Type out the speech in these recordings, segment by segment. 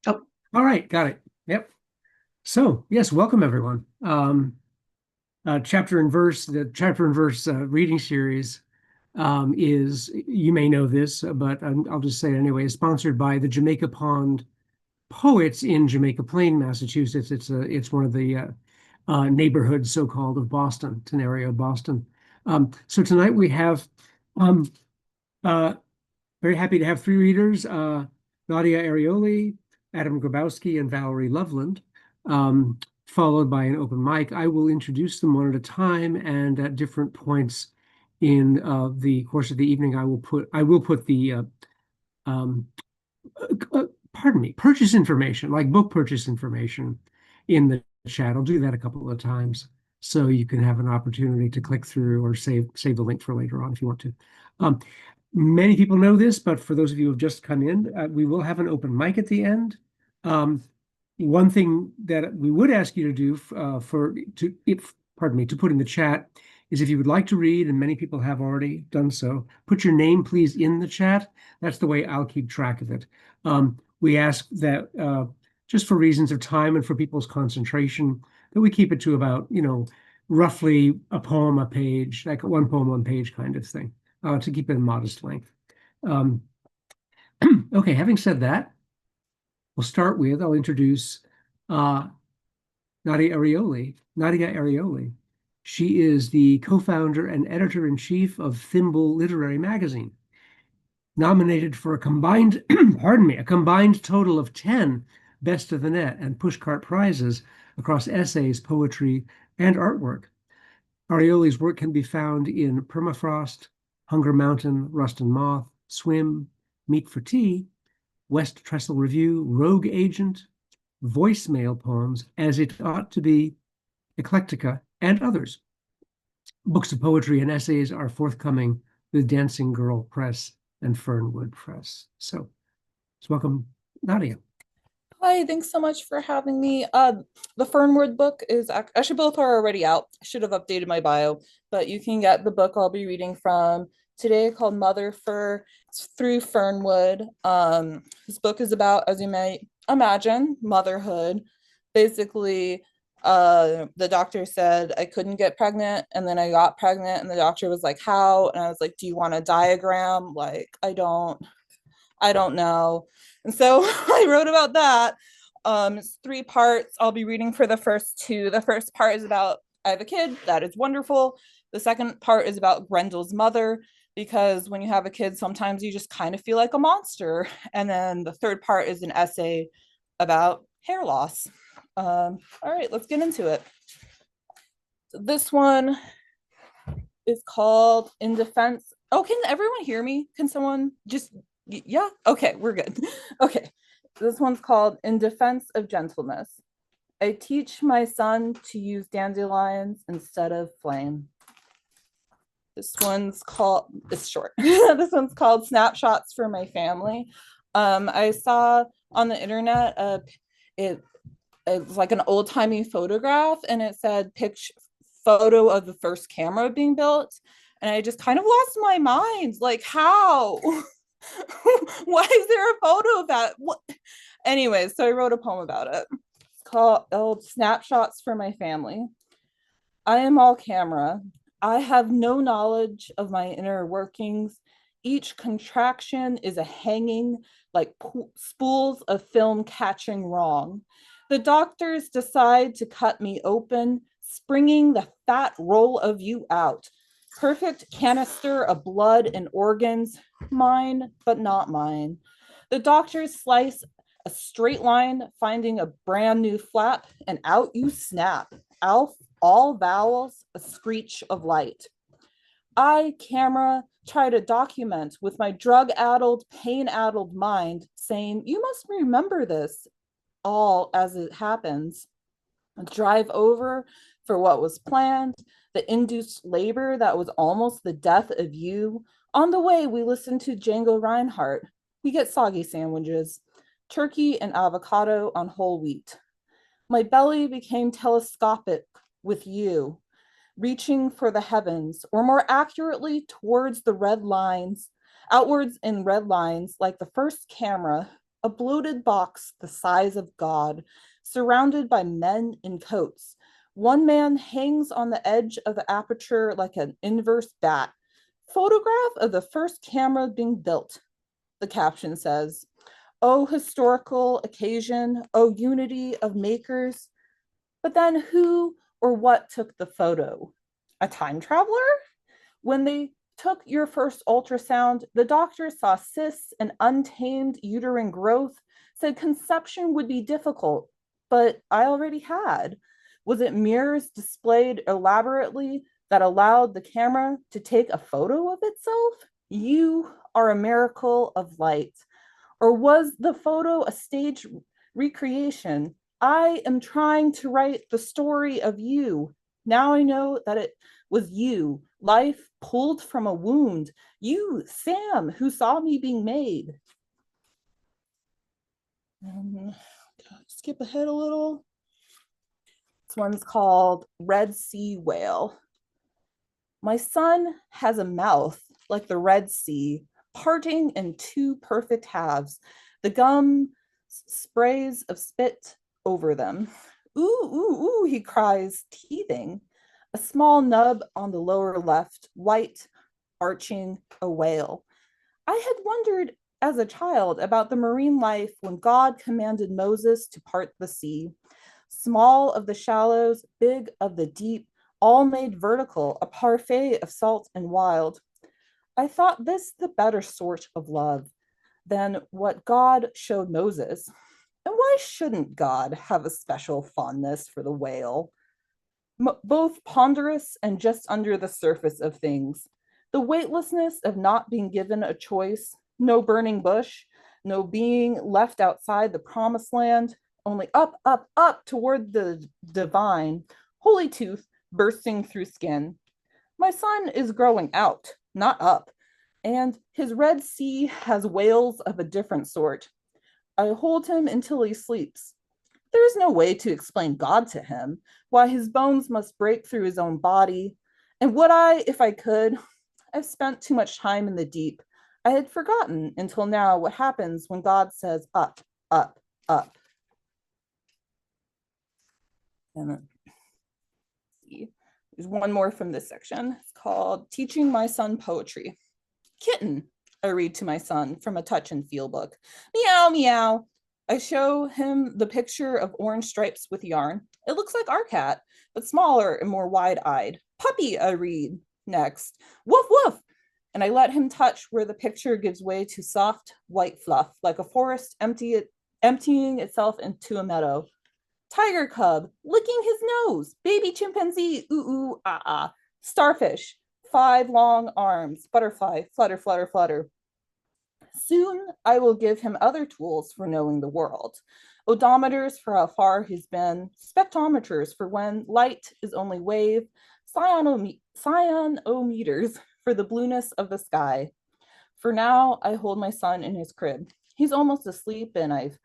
Oh, all right, got it. Yep. So, yes, welcome everyone. The chapter and verse reading series is, you may know this, but I'll just say it anyway, is sponsored by the Jamaica Pond Poets in Jamaica Plain, Massachusetts. It's one of the neighborhoods, so-called, of Boston. It's an area of Boston. So tonight we have um, uh, very happy to have three readers, Nadia Arioli, Adam Grabowski, and Valerie Loveland, followed by an open mic. I will introduce them one at a time, and at different points in the course of the evening, I will put the um, pardon me, purchase information, like book purchase information, in the chat. I'll do that a couple of times so you can have an opportunity to click through or save the link for later on if you want to. Um, Many people know this, but for those of you who have just come in, we will have an open mic at the end. Um, One thing that we would ask you to do to put in the chat is, if you would like to read, and many people have already done so, put your name please in the chat. That's the way I'll keep track of it. We ask that just for reasons of time and for people's concentration, that we keep it to about, roughly a poem a page, like one poem, one page kind of thing, to keep it in modest length. Um, okay, having said that, I'll introduce uh, Nadia Arioli. Nadia Arioli. She is the co-founder and editor-in-chief of Thimble Literary Magazine, nominated for a combined, pardon me, a combined total of 10 Best of the Net and Pushcart prizes across essays, poetry, and artwork. Arioli's work can be found in Permafrost, Hunger Mountain, Rust and Moth, Swim, Meat for Tea, West Trestle Review, Rogue Agent, Voicemail Poems, As It Ought to Be, Eclectica, and others. Books of poetry and essays are forthcoming with Dancing Girl Press and Fernwood Press. So welcome, Nadia. Hi, thanks so much for having me. The Fernward book is actually both are already out. I should have updated my bio, but you can get the book I'll be reading from today called Mother Fur. It's through Fernwood. This book is about, as you may imagine, motherhood. Basically, the doctor said I couldn't get pregnant, and then I got pregnant, and the doctor was like, "How?" And I was like, "Do you want a diagram?" Like, I don't know. And so I wrote about that. It's three parts. I'll be reading for the first two. The first part is about I have a kid. That is wonderful. The second part is about Grendel's mother, because when you have a kid, sometimes you just kind of feel like a monster. And then the third part is an essay about hair loss. All right, let's get into it. So this one is called In Defense. Oh, can everyone hear me? Can someone just, yeah? Okay, we're good. Okay, this one's called In Defense of Gentleness. I teach my son to use dandelions instead of flame. This one's called, it's short. This one's called Snapshots for My Family. I saw on the internet, it it's like an old timey photograph, and it said picture photo of the first camera being built, and I just kind of lost my mind. Like, how? Why is there a photo of that? What? Anyway, so I wrote a poem about it. It's called Snapshots for My Family. I am all camera. I have no knowledge of my inner workings. Each contraction is a hanging like spools of film catching wrong. The doctors decide to cut me open, springing the fat roll of you out. Perfect canister of blood and organs, mine, but not mine. The doctors slice a straight line, finding a brand new flap, and out you snap. All vowels, a screech of light. I, camera, try to document with my drug addled, pain addled mind, saying, "You must remember this all as it happens." Drive over for what was planned, the induced labor that was almost the death of you. On the way, we listen to Django Reinhardt. We get soggy sandwiches, turkey and avocado on whole wheat. My belly became telescopic with you, reaching for the heavens, or more accurately, towards the red lines, outwards in red lines, like the first camera a bloated box the size of God, surrounded by men in coats. One man hangs on the edge of the aperture like an inverse bat. Photograph of the first camera being built, the caption says. Oh, historical occasion, oh, unity of makers. But then who or what took the photo? A time traveler? When they took your first ultrasound, the doctor saw cysts and untamed uterine growth, said conception would be difficult, but I already had. Was it mirrors displayed elaborately that allowed the camera to take a photo of itself? You are a miracle of light. Or was the photo a stage recreation? I am trying to write the story of you. Now I know that it was you, life pulled from a wound. You, Sam, who saw me being made. Skip ahead a little. This one's called Red Sea Whale. My son has a mouth like the Red Sea, parting in two perfect halves. The gum sprays of spit over them. Ooh, ooh, ooh, he cries, teething. A small nub on the lower left, white, arching, a whale. I had wondered as a child about the marine life when God commanded Moses to part the sea. Small of the shallows, big of the deep, all made vertical, a parfait of salt and wild. I thought this the better sort of love than what God showed Moses. And why shouldn't God have a special fondness for the whale? Both ponderous and just under the surface of things. The weightlessness of not being given a choice, no burning bush, no being left outside the promised land, only up, up, up toward the divine, holy tooth bursting through skin. My son is growing out, not up, and his Red Sea has whales of a different sort. I hold him until he sleeps. There is no way to explain God to him, why his bones must break through his own body. And would I, if I could? I've spent too much time in the deep. I had forgotten until now what happens when God says up, up, up. And see, there's one more from this section. It's called Teaching My Son Poetry. Kitten, I read to my son from a touch and feel book. Meow, meow. I show him the picture of orange stripes with yarn. It looks like our cat, but smaller and more wide-eyed. Puppy, I read next. Woof, woof. And I let him touch where the picture gives way to soft white fluff, like a forest emptying itself into a meadow. Tiger cub, licking his nose. Baby chimpanzee, ooh, ooh, ah, ah. Starfish, 5 long arms. Butterfly, flutter, flutter, flutter. Soon I will give him other tools for knowing the world. Odometers for how far he's been, spectrometers for when light is only wave, cyanometers for the blueness of the sky. For now, I hold my son in his crib. He's almost asleep and I've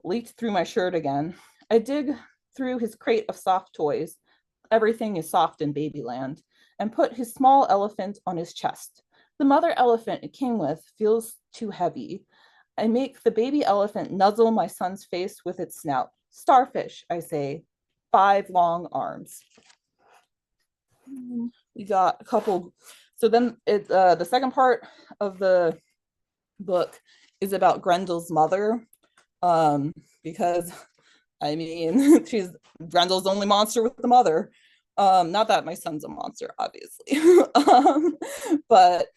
leaked through my shirt again. I dig through his crate of soft toys. Everything is soft in babyland, and put his small elephant on his chest. The mother elephant it came with feels too heavy. I make the baby elephant nuzzle my son's face with its snout. Starfish, I say, 5 long arms. We got a couple. So then the second part of the book is about Grendel's mother, because I mean, she's Grendel's only monster with the mother. Not that my son's a monster, obviously. But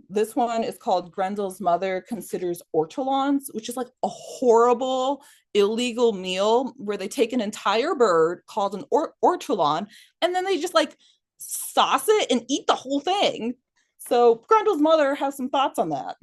this one is called Grendel's Mother Considers Ortolans, which is like a horrible, illegal meal where they take an entire bird called an ortolan and then they just like sauce it and eat the whole thing. So Grendel's mother has some thoughts on that.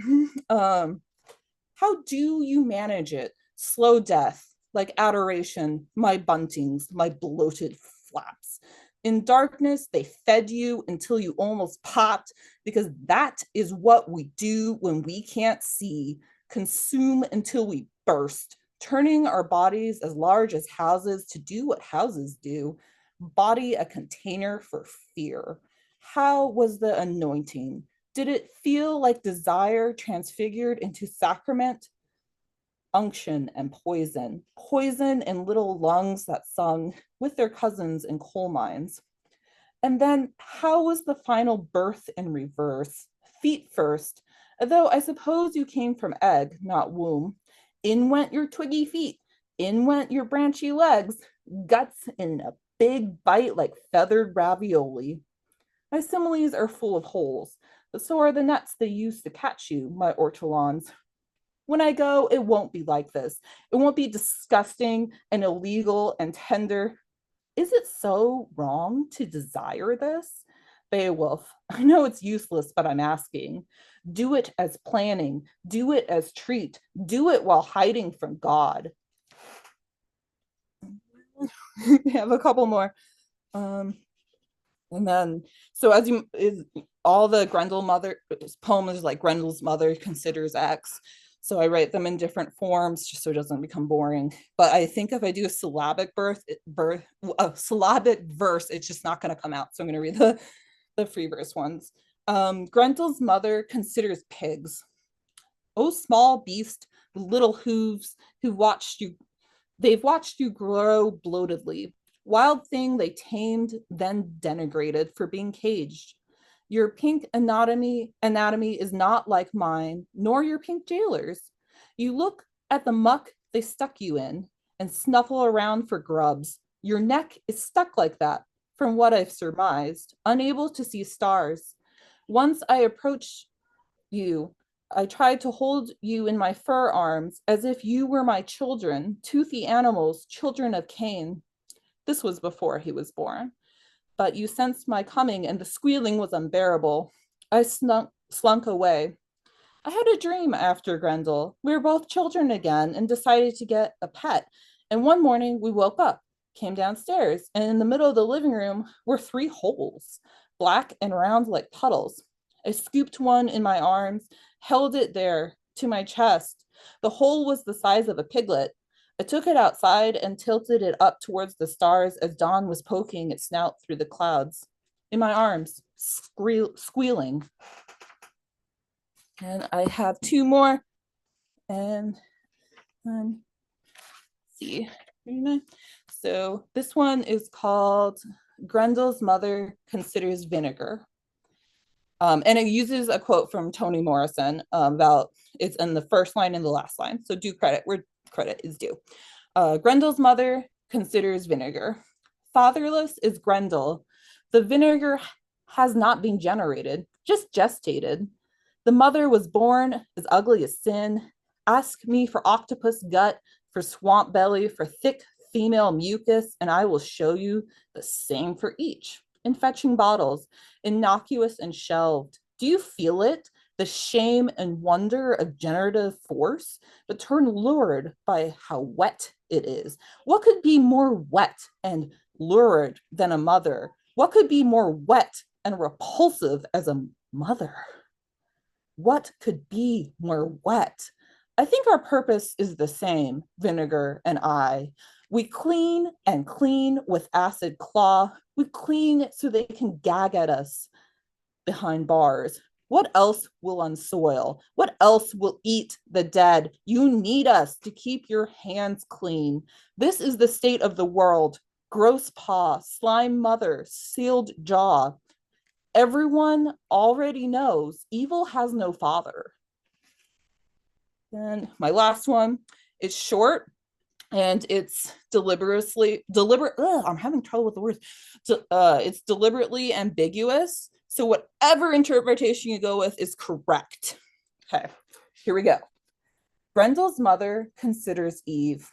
How do you manage it? Slow death, like adoration, my buntings, my bloated flaps. In darkness, they fed you until you almost popped, because that is what we do when we can't see. Consume until we burst, turning our bodies as large as houses to do what houses do. Body a container for fear. How was the anointing? Did it feel like desire transfigured into sacrament? unction and poison, poison in little lungs that sung with their cousins in coal mines. And then how was the final birth in reverse? Feet first, though I suppose you came from egg, not womb. In went your twiggy feet, in went your branchy legs, guts in a big bite like feathered ravioli. My similes are full of holes, but so are the nets they use to catch you, my ortolans. When I go, it won't be like this. It won't be disgusting and illegal and tender. Is it so wrong to desire this? Beowulf, I know it's useless, but I'm asking. Do it as planning, do it as treat, do it while hiding from God. We have a couple more. And then, so as you is all the Grendel mother poems like Grendel's mother considers X. So I write them in different forms just so it doesn't become boring. But I think if I do a syllabic a syllabic verse, it's just not going to come out. So I'm going to read the free verse ones. Grendel's mother considers pigs. Oh, small beast, little hooves they've watched you grow bloatedly. Wild thing they tamed, then denigrated for being caged. Your pink anatomy is not like mine, nor your pink jailers. You look at the muck they stuck you in and snuffle around for grubs. Your neck is stuck like that, from what I've surmised, unable to see stars. Once I approached you, I tried to hold you in my fur arms as if you were my children, toothy animals, children of Cain. This was before he was born. But you sensed my coming and the squealing was unbearable. I slunk away. I had a dream after Grendel. We were both children again and decided to get a pet. And one morning we woke up, came downstairs, and in the middle of the living room were three holes, black and round like puddles. I scooped one in my arms, held it there to my chest. The hole was the size of a piglet. I took it outside and tilted it up towards the stars as dawn was poking its snout through the clouds. In my arms, squealing. And I have two more. And see. So this one is called Grendel's Mother Considers Vinegar. And it uses a quote from Toni Morrison about it's in the first line and the last line. So do credit where credit is due. Grendel's mother considers vinegar. Fatherless is Grendel. The vinegar has not been generated, just gestated. The mother was born as ugly as sin. Ask me for octopus gut, for swamp belly, for thick female mucus, and I will show you the same for each. In fetching bottles, innocuous and shelved. Do you feel it? The shame and wonder of generative force, but turn lured by how wet it is. What could be more wet and lurid than a mother? What could be more wet and repulsive as a mother? What could be more wet? I think our purpose is the same, Vinegar and I. We clean and clean with acid claw. We clean so they can gag at us behind bars. What else will unsoil? What else will eat the dead? You need us to keep your hands clean. This is the state of the world. Gross paw, slime mother, sealed jaw. Everyone already knows evil has no father. Then my last one is short and it's I'm having trouble with the words. It's deliberately ambiguous. So whatever interpretation you go with is correct. Okay, here we go. Grendel's mother considers Eve.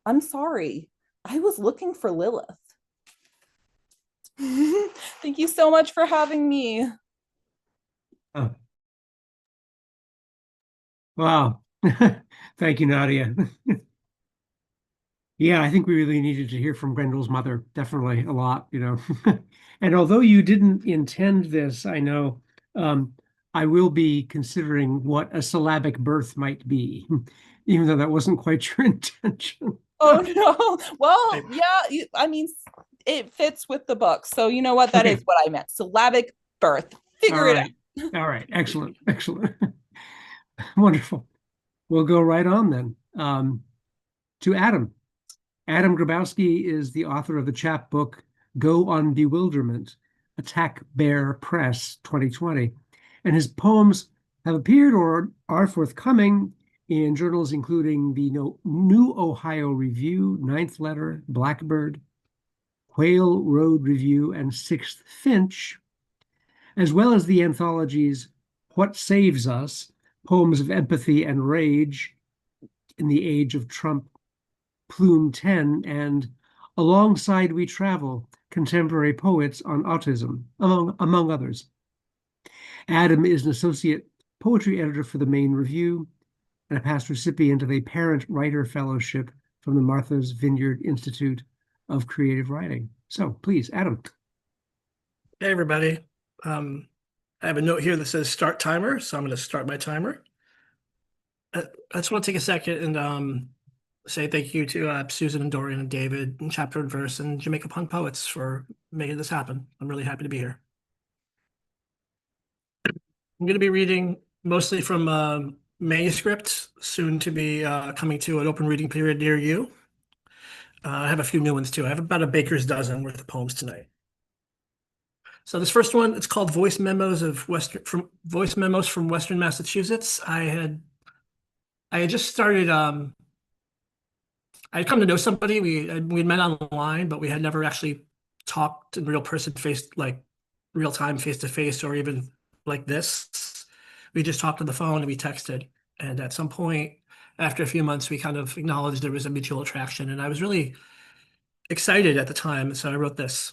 I'm sorry, I was looking for Lilith. Thank you so much for having me. Oh, wow. Thank you, Nadia. Yeah, I think we really needed to hear from Grendel's mother, definitely a lot, you know. And although you didn't intend this, I know I will be considering what a syllabic birth might be, even though that wasn't quite your intention. Oh no. Well, yeah, I mean, it fits with the book. So you know what? That Okay. is what I meant. Syllabic birth. All Figure it right. All right. Excellent. Excellent. Wonderful. We'll go right on then. um, to Adam. Adam Grabowski is the author of the chapbook Go on Bewilderment, Attack Bear Press 2020. And his poems have appeared or are forthcoming in journals including the New Ohio Review, Ninth Letter, Blackbird, Whale Road Review, and Sixth Finch, as well as the anthologies What Saves Us, Poems of Empathy and Rage in the Age of Trump, Plume 10, and Alongside We Travel, Contemporary Poets on Autism, among others. Adam is an associate poetry editor for the Maine Review and a past recipient of a Parent Writer Fellowship from the Martha's Vineyard Institute of Creative Writing. So please, Adam. Hey, everybody. I have a note here that says start timer, so I'm going to start my timer. I just want to take a second and say thank you to Susan and Dorian and David and Chapter and Verse and Jamaica Punk Poets for making this happen. I'm really happy to be here. I'm going to be reading mostly from manuscript, soon to be coming to an open reading period near you. I have a few new ones too. I have about a baker's dozen worth of poems tonight. So this first one, it's called Voice Memos from Western Massachusetts. I had just started. I had come to know somebody. We'd met online, but we had never actually talked in real person, real time, face to face, or even like this. We just talked on the phone and we texted. And at some point, after a few months, we kind of acknowledged there was a mutual attraction, and I was really excited at the time. So I wrote this.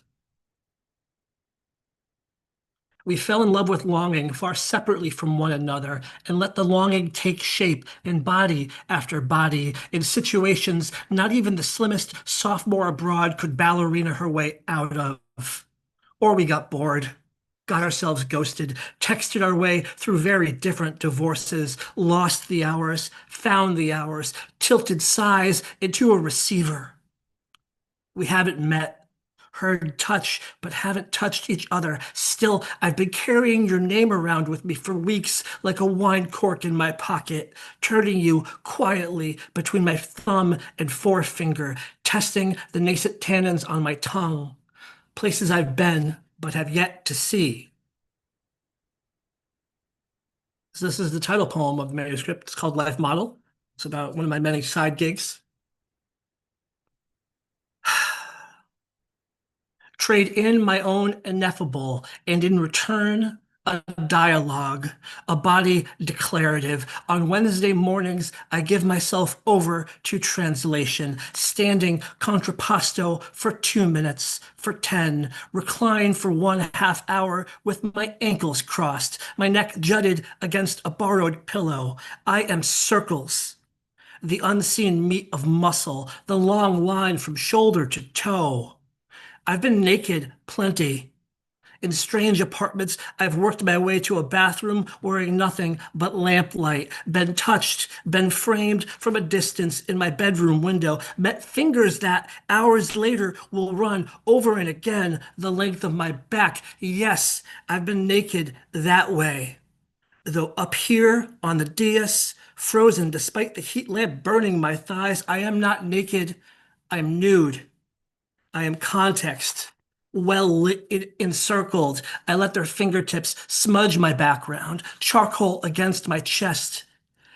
We fell in love with longing far separately from one another and let the longing take shape in body after body in situations not even the slimmest sophomore abroad could ballerina her way out of. Or we got bored, got ourselves ghosted, texted our way through very different divorces, lost the hours, found the hours, tilted sighs into a receiver. We haven't met. Heard touch, but haven't touched each other. Still, I've been carrying your name around with me for weeks like a wine cork in my pocket, turning you quietly between my thumb and forefinger, testing the nascent tannins on my tongue, places I've been but have yet to see. So this is the title poem of the manuscript. It's called Life Model. It's about one of my many side gigs. Trade in my own ineffable, and in return, a dialogue, a body declarative. On Wednesday mornings, I give myself over to translation, standing contrapposto for 2 minutes, for 10, recline for 1/2 hour with my ankles crossed, my neck jutted against a borrowed pillow. I am circles, the unseen meat of muscle, the long line from shoulder to toe. I've been naked plenty. In strange apartments, I've worked my way to a bathroom wearing nothing but lamplight, been touched, been framed from a distance in my bedroom window, met fingers that hours later will run over and again the length of my back. Yes, I've been naked that way. Though up here on the dais, frozen despite the heat lamp burning my thighs, I am not naked, I'm nude. I am context, well encircled. I let their fingertips smudge my background, charcoal against my chest.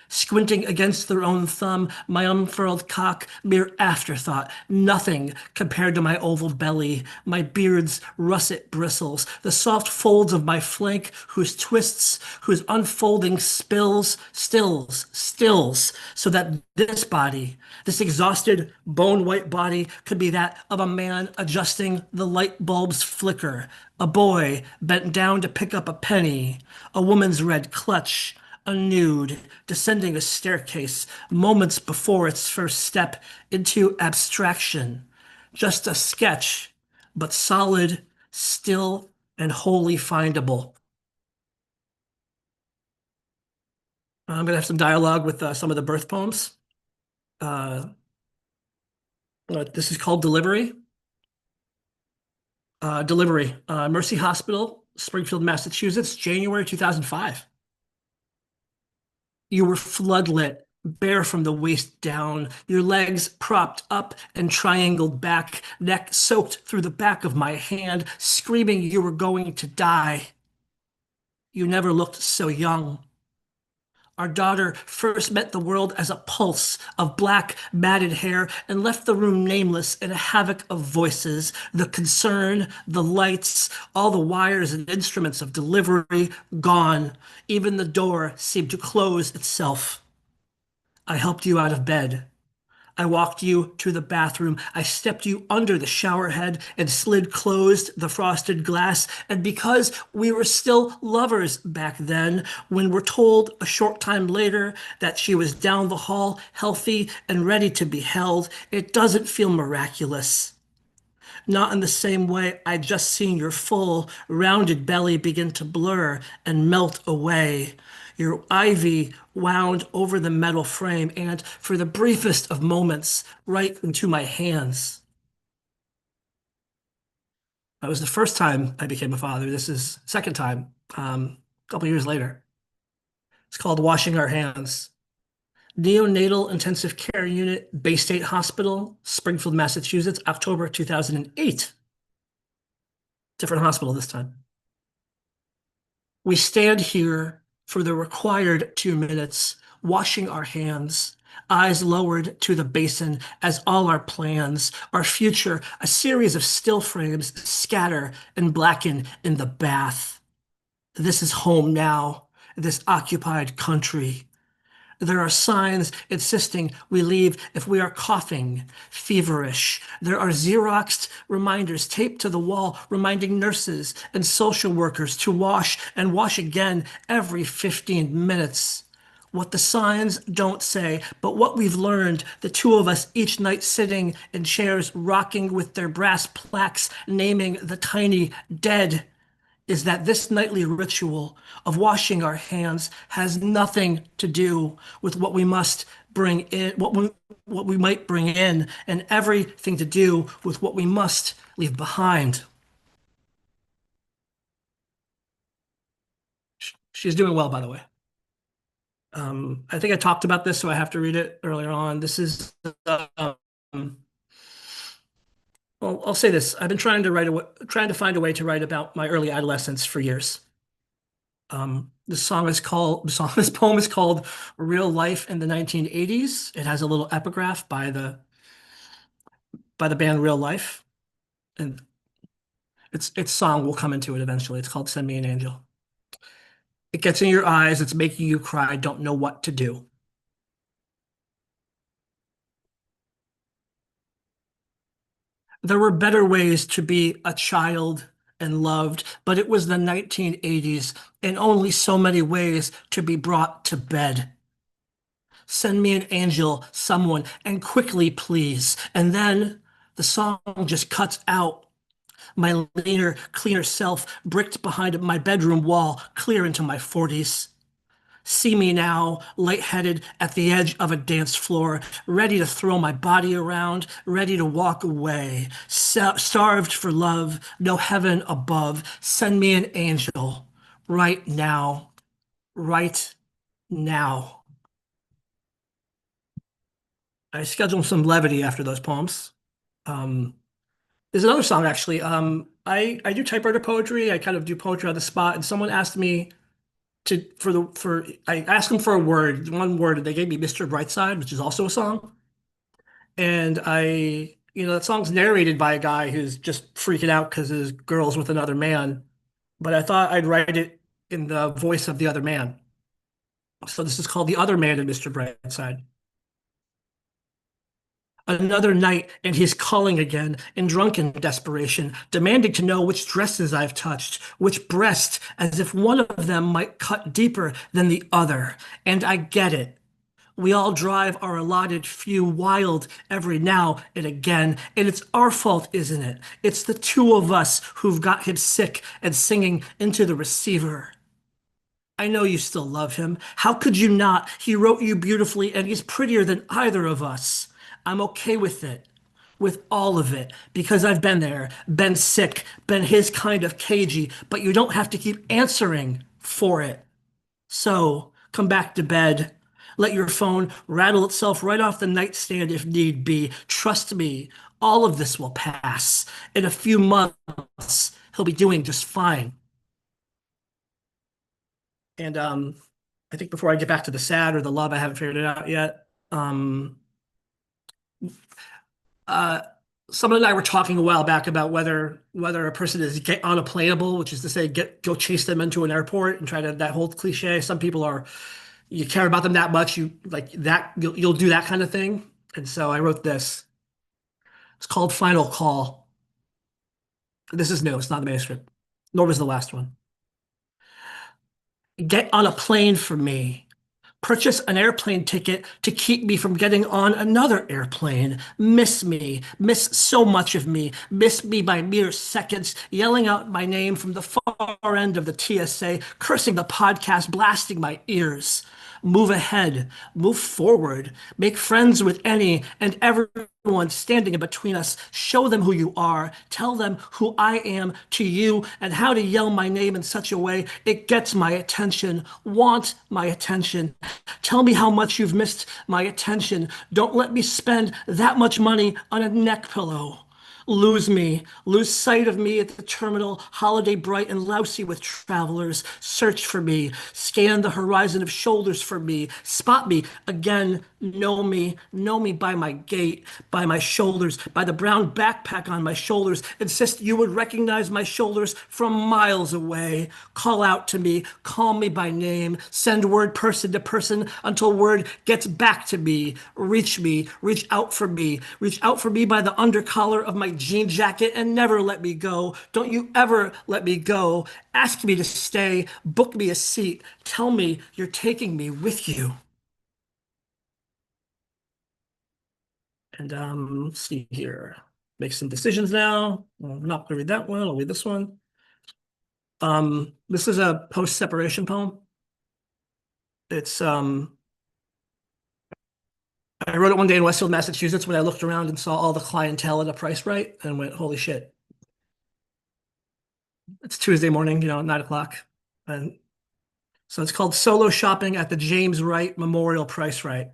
Squinting against their own thumb, my unfurled cock, mere afterthought, nothing compared to my oval belly, my beard's russet bristles, the soft folds of my flank, whose twists, whose unfolding stills, so that this body, this exhausted, bone-white body, could be that of a man adjusting the light bulb's flicker, a boy bent down to pick up a penny, a woman's red clutch, a nude descending a staircase moments before its first step into abstraction. Just a sketch, but solid, still, and wholly findable. I'm going to have some dialogue with some of the birth poems. This is called Delivery. Delivery. Mercy Hospital, Springfield, Massachusetts, January 2005. You were floodlit bare from the waist down, your legs propped up and triangled back, neck soaked through the back of my hand, screaming you were going to die. You never looked so young. Our daughter first met the world as a pulse of black, matted hair and left the room nameless in a havoc of voices, the concern, the lights, all the wires and instruments of delivery gone. Even the door seemed to close itself. I helped you out of bed. I walked you to the bathroom. I stepped you under the shower head and slid closed the frosted glass. And because we were still lovers back then, when we're told a short time later that she was down the hall, healthy and ready to be held, it doesn't feel miraculous. Not in the same way I'd just seen your full, rounded belly begin to blur and melt away. Your ivy wound over the metal frame and, for the briefest of moments, right into my hands. That was the first time I became a father. This is second time, a couple years later. It's called Washing Our Hands. Neonatal Intensive Care Unit, Bay State Hospital, Springfield, Massachusetts, October 2008. Different hospital this time. We stand here for the required 2 minutes, washing our hands, eyes lowered to the basin as all our plans, our future, a series of still frames scatter and blacken in the bath. This is home now, this occupied country. There are signs insisting we leave if we are coughing, feverish. There are Xeroxed reminders taped to the wall reminding nurses and social workers to wash and wash again every 15 minutes. What the signs don't say, but what we've learned, the two of us each night sitting in chairs rocking with their brass plaques naming the tiny dead, is that this nightly ritual of washing our hands has nothing to do with what we must bring in, what we might bring in, and everything to do with what we must leave behind. She's doing well, by the way. I think I talked about this, so I have to read it earlier on. This is, well, I'll say this. I've been trying to find a way to write about my early adolescence for years. This poem is called Real Life in the 1980s. It has a little epigraph by the band Real Life. And its song will come into it eventually. It's called Send Me an Angel. It gets in your eyes, it's making you cry, don't know what to do. There were better ways to be a child and loved, but it was the 1980s, and only so many ways to be brought to bed. Send me an angel, someone, and quickly, please. And then the song just cuts out. My leaner, cleaner self bricked behind my bedroom wall, clear into my 40s. See me now, lightheaded at the edge of a dance floor, ready to throw my body around, ready to walk away, starved for love, no heaven above. Send me an angel right now, right now. I scheduled some levity after those poems. There's another song actually. I do typewriter poetry. I kind of do poetry on the spot, and someone asked me I asked them for a word, one word, and they gave me Mr. Brightside, which is also a song. And that song's narrated by a guy who's just freaking out because his girl's with another man. But I thought I'd write it in the voice of the other man. So this is called The Other Man in Mr. Brightside. Another night, and he's calling again in drunken desperation, demanding to know which dresses I've touched, which breast, as if one of them might cut deeper than the other. And I get it. We all drive our allotted few wild every now and again, and it's our fault, isn't it? It's the two of us who've got him sick and singing into the receiver. I know you still love him. How could you not? He wrote you beautifully, and he's prettier than either of us. I'm okay with it, with all of it, because I've been there, been sick, been his kind of cagey, but you don't have to keep answering for it. So come back to bed. Let your phone rattle itself right off the nightstand if need be. Trust me, all of this will pass. In a few months, he'll be doing just fine. And I think before I get back to the sad or the love, I haven't figured it out yet. Uh, Someone and I were talking a while back about whether a person is get unplayable, which is to say, go chase them into an airport and try to that whole cliche. Some people are you care about them that much, you like that you'll do that kind of thing. And so I wrote this. It's called Final Call. This is new. It's not the manuscript, nor was the last one. Get on a plane for me. Purchase an airplane ticket to keep me from getting on another airplane. Miss me, miss so much of me, miss me by mere seconds, yelling out my name from the far end of the TSA, cursing the podcast, blasting my ears. Move ahead, move forward, make friends with any and everyone standing in between us. Show them who you are. Tell them who I am to you and how to yell my name in such a way it gets my attention. Want my attention. Tell me how much you've missed my attention. Don't let me spend that much money on a neck pillow. Lose me, lose sight of me at the terminal, holiday bright and lousy with travelers. Search for me, scan the horizon of shoulders for me, spot me again, know me by my gait, by my shoulders, by the brown backpack on my shoulders. Insist you would recognize my shoulders from miles away. Call out to me, call me by name, send word person to person until word gets back to me. Reach out for me, reach out for me by the undercollar of my jean jacket and never let me go. Don't you ever let me go. Ask me to stay, book me a seat, tell me you're taking me with you. And let's see here. Make some decisions now. I'm not gonna read that one. I'll read this one. This is a post-separation poem. It's I wrote it one day in Westfield, Massachusetts, when I looked around and saw all the clientele at a price right and went, holy shit. It's Tuesday morning, 9 o'clock. And so it's called Solo Shopping at the James Wright Memorial Price Right.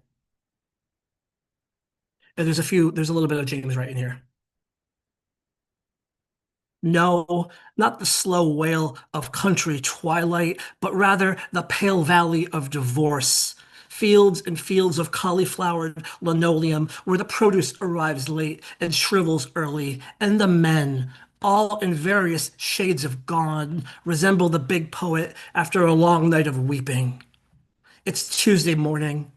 And there's a little bit of James Wright in here. No, not the slow wail of country twilight, but rather the pale valley of divorce. Fields and fields of cauliflowered linoleum where the produce arrives late and shrivels early, and the men, all in various shades of gone, resemble the big poet after a long night of weeping. It's Tuesday morning.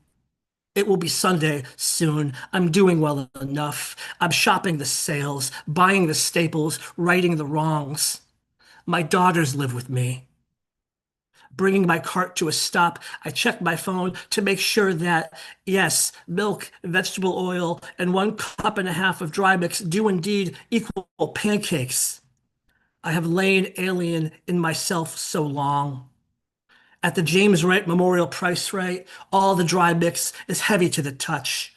It will be Sunday soon. I'm doing well enough. I'm shopping the sales, buying the staples, righting the wrongs. My daughters live with me. Bringing my cart to a stop, I check my phone to make sure that, yes, milk, vegetable oil, and 1.5 cups of dry mix do indeed equal pancakes. I have lain alien in myself so long. At the James Wright Memorial Price Right, all the dry mix is heavy to the touch.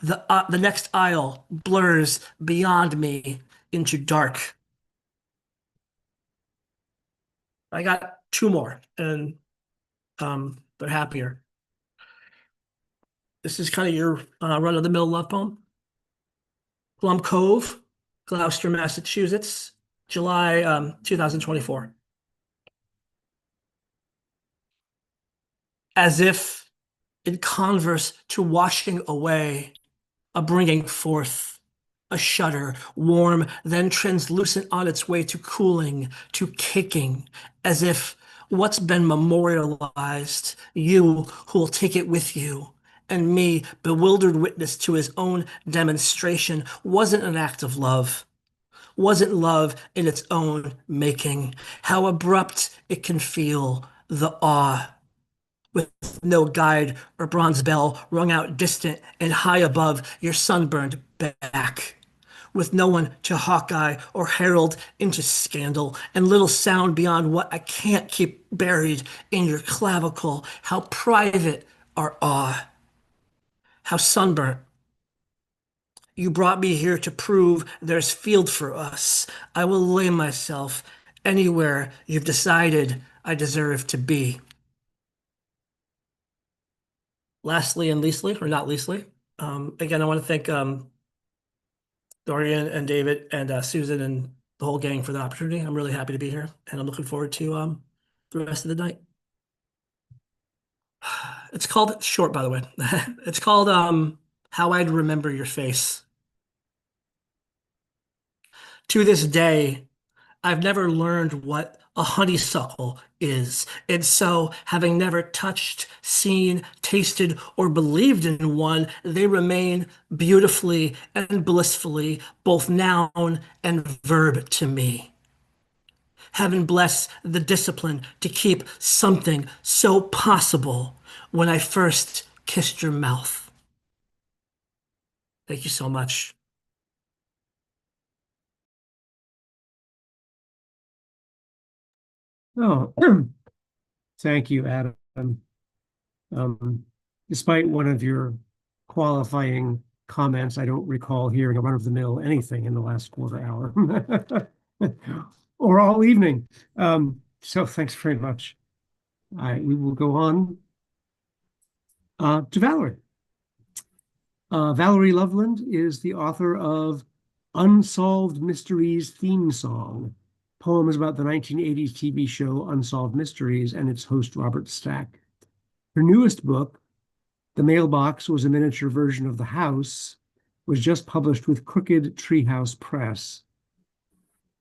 The next aisle blurs beyond me into dark. I got two more, and they're happier. This is kind of your run-of-the-mill love poem. Plum Cove, Gloucester, Massachusetts, July 2024. As if in converse to washing away, a bringing forth, a shudder, warm, then translucent on its way to cooling, to caking, as if what's been memorialized, you who will take it with you, and me, bewildered witness to his own demonstration, wasn't an act of love, wasn't love in its own making. How abrupt it can feel, the awe with no guide or bronze bell rung out distant and high above your sunburned back, with no one to hawkeye or herald into scandal, and little sound beyond what I can't keep buried in your clavicle. How private our awe, how sunburnt. You brought me here to prove there's field for us. I will lay myself anywhere you've decided I deserve to be. lastly and leastly, or not leastly, again, I want to thank Dorian and David and Susan and the whole gang for the opportunity. I'm really happy to be here, and I'm looking forward to the rest of the night. It's called short, by the way. It's called How I'd Remember Your Face. To this day, I've never learned what a honeysuckle is. And so, having never touched, seen, tasted, or believed in one, they remain beautifully and blissfully both noun and verb to me. Heaven bless the discipline to keep something so possible when I first kissed your mouth. Thank you so much. Oh, thank you, Adam. Despite one of your qualifying comments, I don't recall hearing a run-of-the-mill anything in the last quarter hour or all evening. So thanks very much. We will go on to Valerie. Valerie Loveland is the author of Unsolved Mysteries Theme Song, poems about the 1980s TV show Unsolved Mysteries and its host Robert Stack. Her newest book, The Mailbox Was a Miniature Version of the House, was just published with Crooked Treehouse Press.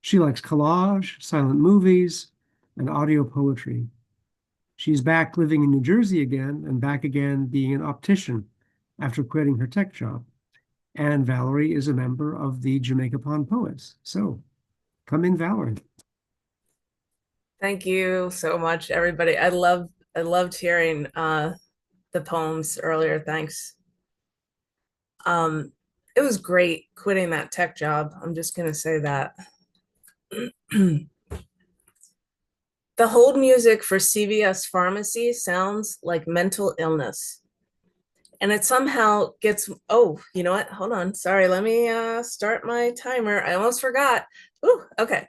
She likes collage, silent movies, and audio poetry. She's back living in New Jersey again and back again being an optician after quitting her tech job. And Valerie is a member of the Jamaica Pond Poets. So come in, Valerie. Thank you so much, everybody. I loved hearing the poems earlier. Thanks. It was great quitting that tech job. I'm just gonna say that. The hold music for CVS Pharmacy sounds like mental illness. And it somehow gets, oh, you know what? Hold on. Sorry, let me start my timer. I almost forgot. Ooh, okay.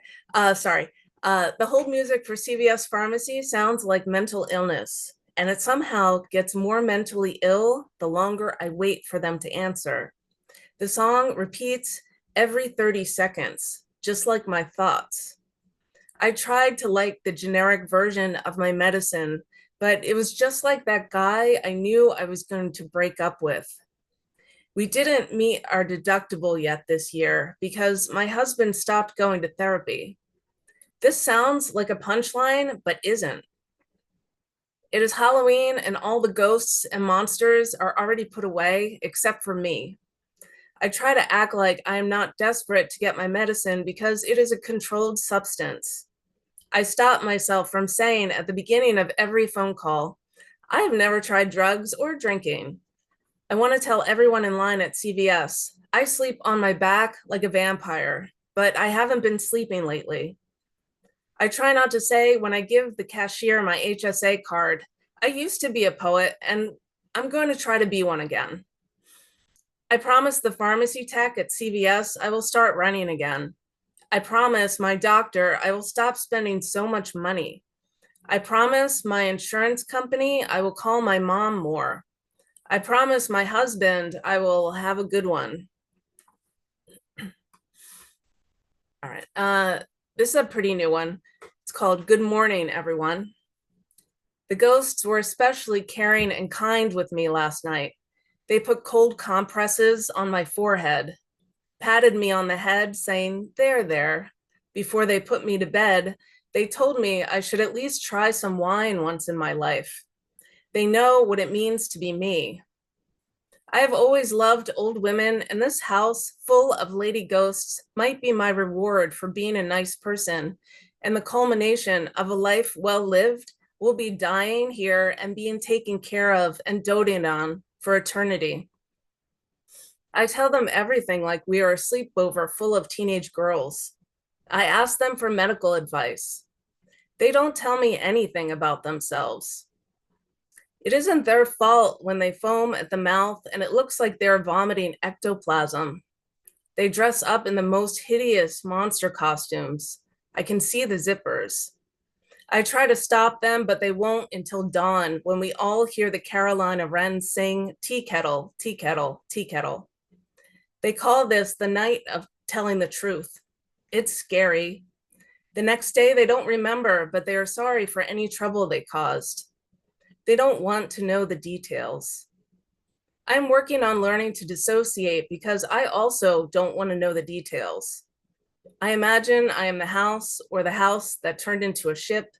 Sorry. The hold music for CVS Pharmacy sounds like mental illness. And it somehow gets more mentally ill the longer I wait for them to answer. The song repeats every 30 seconds, just like my thoughts. I tried to like the generic version of my medicine, but it was just like that guy I knew I was going to break up with. We didn't meet our deductible yet this year because my husband stopped going to therapy. This sounds like a punchline, but isn't. It is Halloween and all the ghosts and monsters are already put away except for me. I try to act like I am not desperate to get my medicine because it is a controlled substance. I stop myself from saying at the beginning of every phone call, I have never tried drugs or drinking. I want to tell everyone in line at CVS, I sleep on my back like a vampire, but I haven't been sleeping lately. I try not to say when I give the cashier my HSA card, I used to be a poet and I'm going to try to be one again. I promise the pharmacy tech at CVS I will start running again. I promise my doctor I will stop spending so much money. I promise my insurance company I will call my mom more. I promise my husband I will have a good one. All right, this is a pretty new one. It's called Good Morning, Everyone. The ghosts were especially caring and kind with me last night. They put cold compresses on my forehead, patted me on the head saying, there. Before they put me to bed, they told me I should at least try some wine once in my life. They know what it means to be me. I have always loved old women, and this house full of lady ghosts might be my reward for being a nice person, and the culmination of a life well lived will be dying here and being taken care of and doted on for eternity. I tell them everything like we are a sleepover full of teenage girls. I ask them for medical advice. They don't tell me anything about themselves. It isn't their fault when they foam at the mouth and it looks like they're vomiting ectoplasm. They dress up in the most hideous monster costumes. I can see the zippers. I try to stop them, but they won't until dawn, when we all hear the Carolina wrens sing, tea kettle, tea kettle, tea kettle. They call this the night of telling the truth. It's scary. The next day they don't remember, but they are sorry for any trouble they caused. They don't want to know the details. I'm working on learning to dissociate because I also don't want to know the details. I imagine I am the house or the house that turned into a ship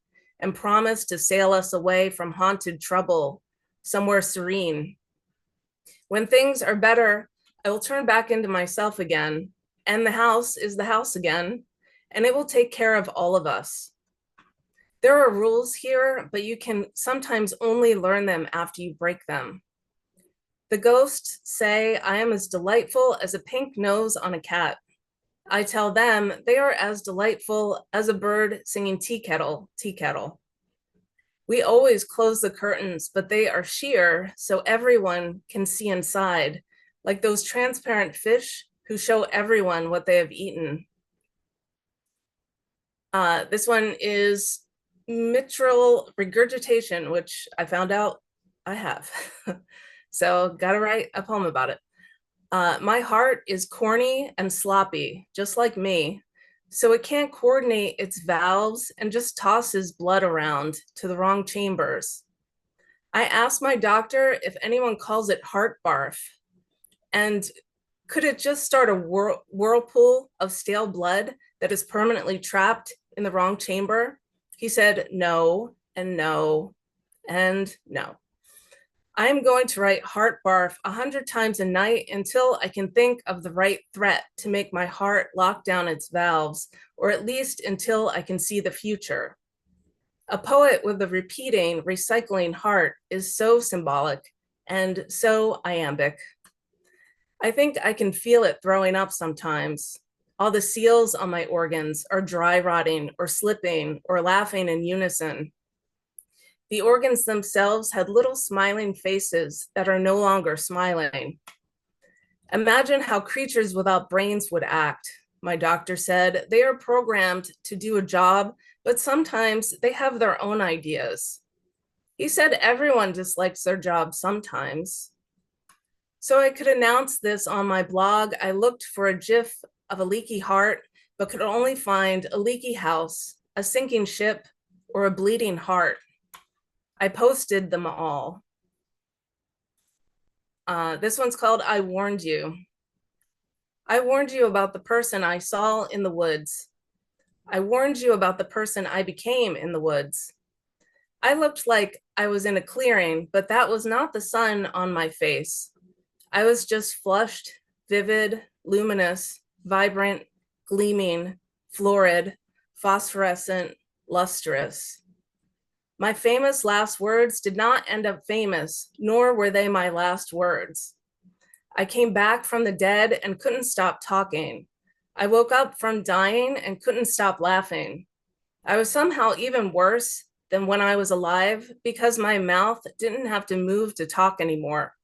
and promised to sail us away from haunted trouble, somewhere serene. When things are better, I will turn back into myself again, and the house is the house again, and it will take care of all of us. There are rules here, but you can sometimes only learn them after you break them. The ghosts say I am as delightful as a pink nose on a cat. I tell them they are as delightful as a bird singing tea kettle, tea kettle. We always close the curtains, but they are sheer so everyone can see inside, like those transparent fish who show everyone what they have eaten. This one is mitral regurgitation, which I found out I have. So gotta write a poem about it. My heart is corny and sloppy, just like me. So it can't coordinate its valves and just tosses blood around to the wrong chambers. I asked my doctor if anyone calls it heart barf. And could it just start a whirlpool of stale blood that is permanently trapped in the wrong chamber? He said no, and no, and no. I'm going to write heart barf 100 times a night until I can think of the right threat to make my heart lock down its valves, or at least until I can see the future. A poet with a repeating, recycling heart is so symbolic and so iambic. I think I can feel it throwing up sometimes. All the seals on my organs are dry rotting or slipping or laughing in unison. The organs themselves had little smiling faces that are no longer smiling. Imagine how creatures without brains would act. My doctor said they are programmed to do a job, but sometimes they have their own ideas. He said everyone dislikes their job sometimes. So I could announce this on my blog. I looked for a GIF of a leaky heart, but could only find a leaky house, a sinking ship, or a bleeding heart. I posted them all. This one's called I Warned You. I warned you about the person I saw in the woods. I warned you about the person I became in the woods. I looked like I was in a clearing, but that was not the sun on my face. I was just flushed, vivid, luminous, vibrant, gleaming, florid, phosphorescent, lustrous. My famous last words did not end up famous, nor were they my last words. I came back from the dead and couldn't stop talking. I woke up from dying and couldn't stop laughing. I was somehow even worse than when I was alive because my mouth didn't have to move to talk anymore.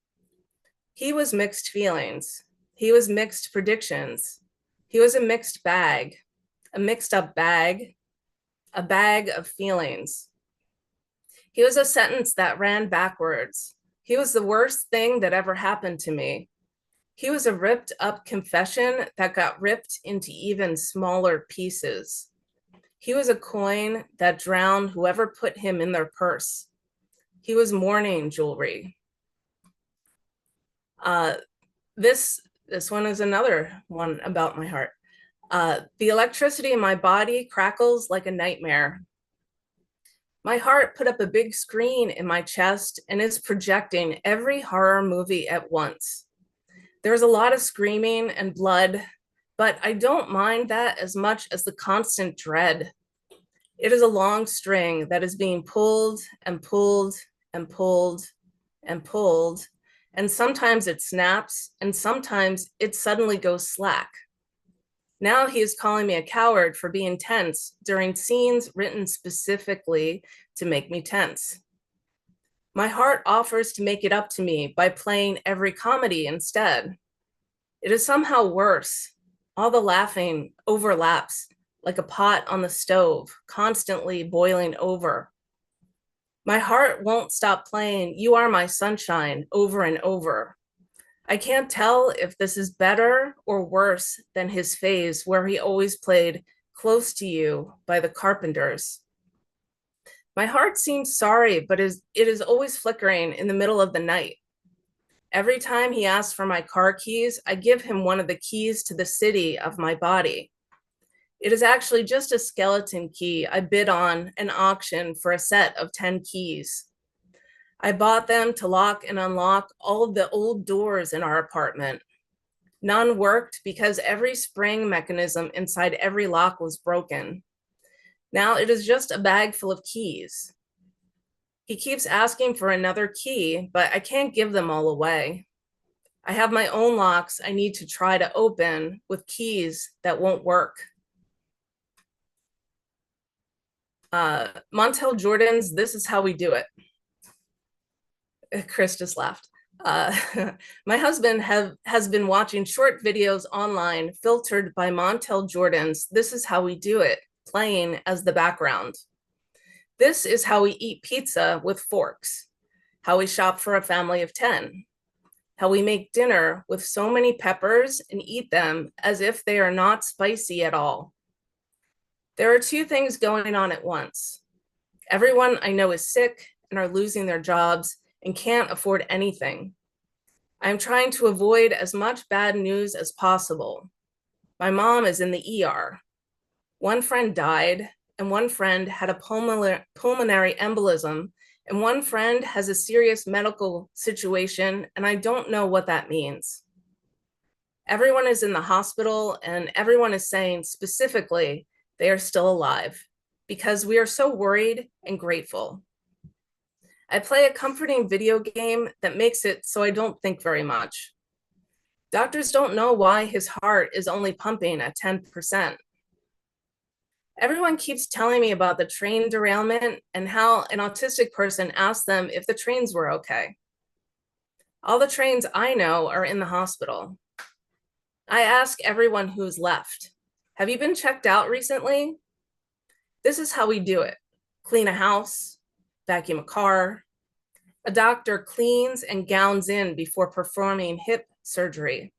He was mixed feelings. He was mixed predictions. He was a mixed bag, a mixed up bag, a bag of feelings. He was a sentence that ran backwards. He was the worst thing that ever happened to me. He was a ripped up confession that got ripped into even smaller pieces. He was a coin that drowned whoever put him in their purse. He was mourning jewelry. This one is another one about my heart. The electricity in my body crackles like a nightmare. My heart put up a big screen in my chest and is projecting every horror movie at once. There's a lot of screaming and blood, but I don't mind that as much as the constant dread. It is a long string that is being pulled and pulled and pulled and pulled, and sometimes it snaps and sometimes it suddenly goes slack. Now he is calling me a coward for being tense during scenes written specifically to make me tense. My heart offers to make it up to me by playing every comedy instead. It is somehow worse. All the laughing overlaps like a pot on the stove, constantly boiling over. My heart won't stop playing "You Are My Sunshine" over and over. I can't tell if this is better or worse than his phase where he always played "Close to You" by the Carpenters. My heart seems sorry, but it is always flickering in the middle of the night. Every time he asks for my car keys, I give him one of the keys to the city of my body. It is actually just a skeleton key I bid on an auction for a set of 10 keys. I bought them to lock and unlock all of the old doors in our apartment. None worked because every spring mechanism inside every lock was broken. Now it is just a bag full of keys. He keeps asking for another key, but I can't give them all away. I have my own locks I need to try to open with keys that won't work. Montel Jordan's "This Is How We Do It." Chris just laughed. My husband has been watching short videos online filtered by Montel Jordan's "This Is How We Do It" playing as the background. This is how we eat pizza with forks, how we shop for a family of 10, how we make dinner with so many peppers and eat them as if they are not spicy at all. There are two things going on at once. Everyone I know is sick and are losing their jobs and can't afford anything. I'm trying to avoid as much bad news as possible. My mom is in the ER. One friend died, and one friend had a pulmonary embolism, and one friend has a serious medical situation, and I don't know what that means. Everyone is in the hospital, and everyone is saying specifically they are still alive because we are so worried and grateful. I play a comforting video game that makes it so I don't think very much. Doctors don't know why his heart is only pumping at 10%. Everyone keeps telling me about the train derailment and how an autistic person asked them if the trains were okay. All the trains I know are in the hospital. I ask everyone who's left, have you been checked out recently? This is how we do it. Clean a house, vacuum a car. A doctor cleans and gowns in before performing hip surgery,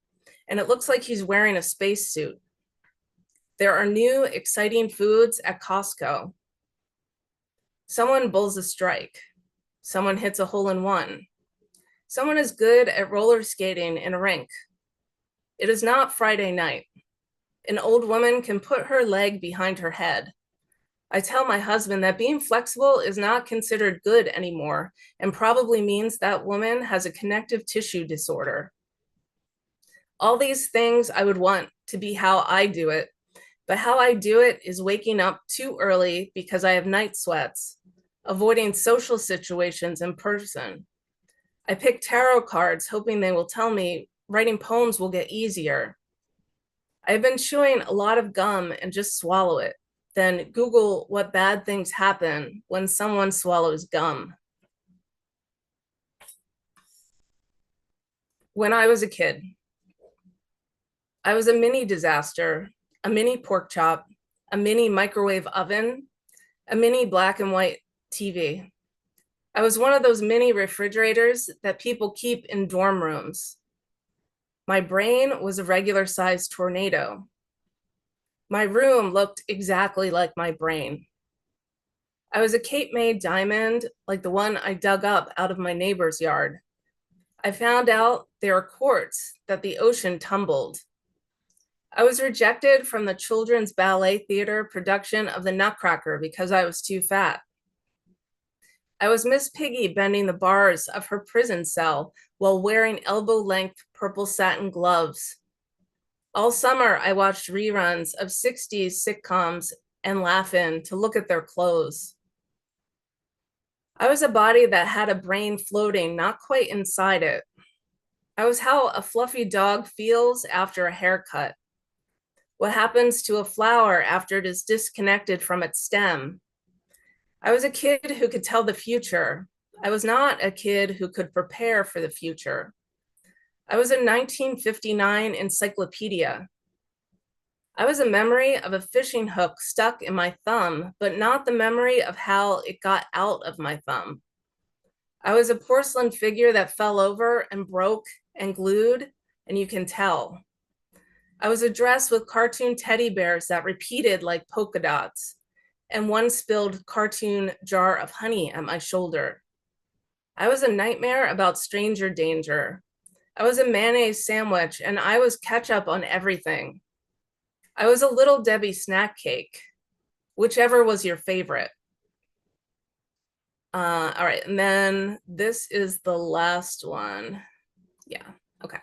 and it looks like he's wearing a spacesuit. There are new, exciting foods at Costco. Someone bulls a strike. Someone hits a hole-in-one. Someone is good at roller skating in a rink. It is not Friday night. An old woman can put her leg behind her head. I tell my husband that being flexible is not considered good anymore and probably means that woman has a connective tissue disorder. All these things I would want to be how I do it, but how I do it is waking up too early because I have night sweats, avoiding social situations in person. I pick tarot cards hoping they will tell me writing poems will get easier. I've been chewing a lot of gum and just swallow it. Then Google what bad things happen when someone swallows gum. When I was a kid, I was a mini disaster, a mini pork chop, a mini microwave oven, a mini black and white TV. I was one of those mini refrigerators that people keep in dorm rooms. My brain was a regular sized tornado. My room looked exactly like my brain. I was a Cape May diamond, like the one I dug up out of my neighbor's yard. I found out they are quartz that the ocean tumbled. I was rejected from the Children's Ballet Theater production of The Nutcracker because I was too fat. I was Miss Piggy bending the bars of her prison cell while wearing elbow-length purple satin gloves. All summer, I watched reruns of 60s sitcoms and Laugh-In to look at their clothes. I was a body that had a brain floating not quite inside it. I was how a fluffy dog feels after a haircut. What happens to a flower after it is disconnected from its stem? I was a kid who could tell the future. I was not a kid who could prepare for the future. I was a 1959 encyclopedia. I was a memory of a fishing hook stuck in my thumb, but not the memory of how it got out of my thumb. I was a porcelain figure that fell over and broke and glued, and you can tell. I was a dress with cartoon teddy bears that repeated like polka dots, and one spilled cartoon jar of honey at my shoulder. I was a nightmare about stranger danger. I was a mayonnaise sandwich, and I was ketchup on everything. I was a little Debbie snack cake, whichever was your favorite. All right, and then this is the last one. Yeah, okay.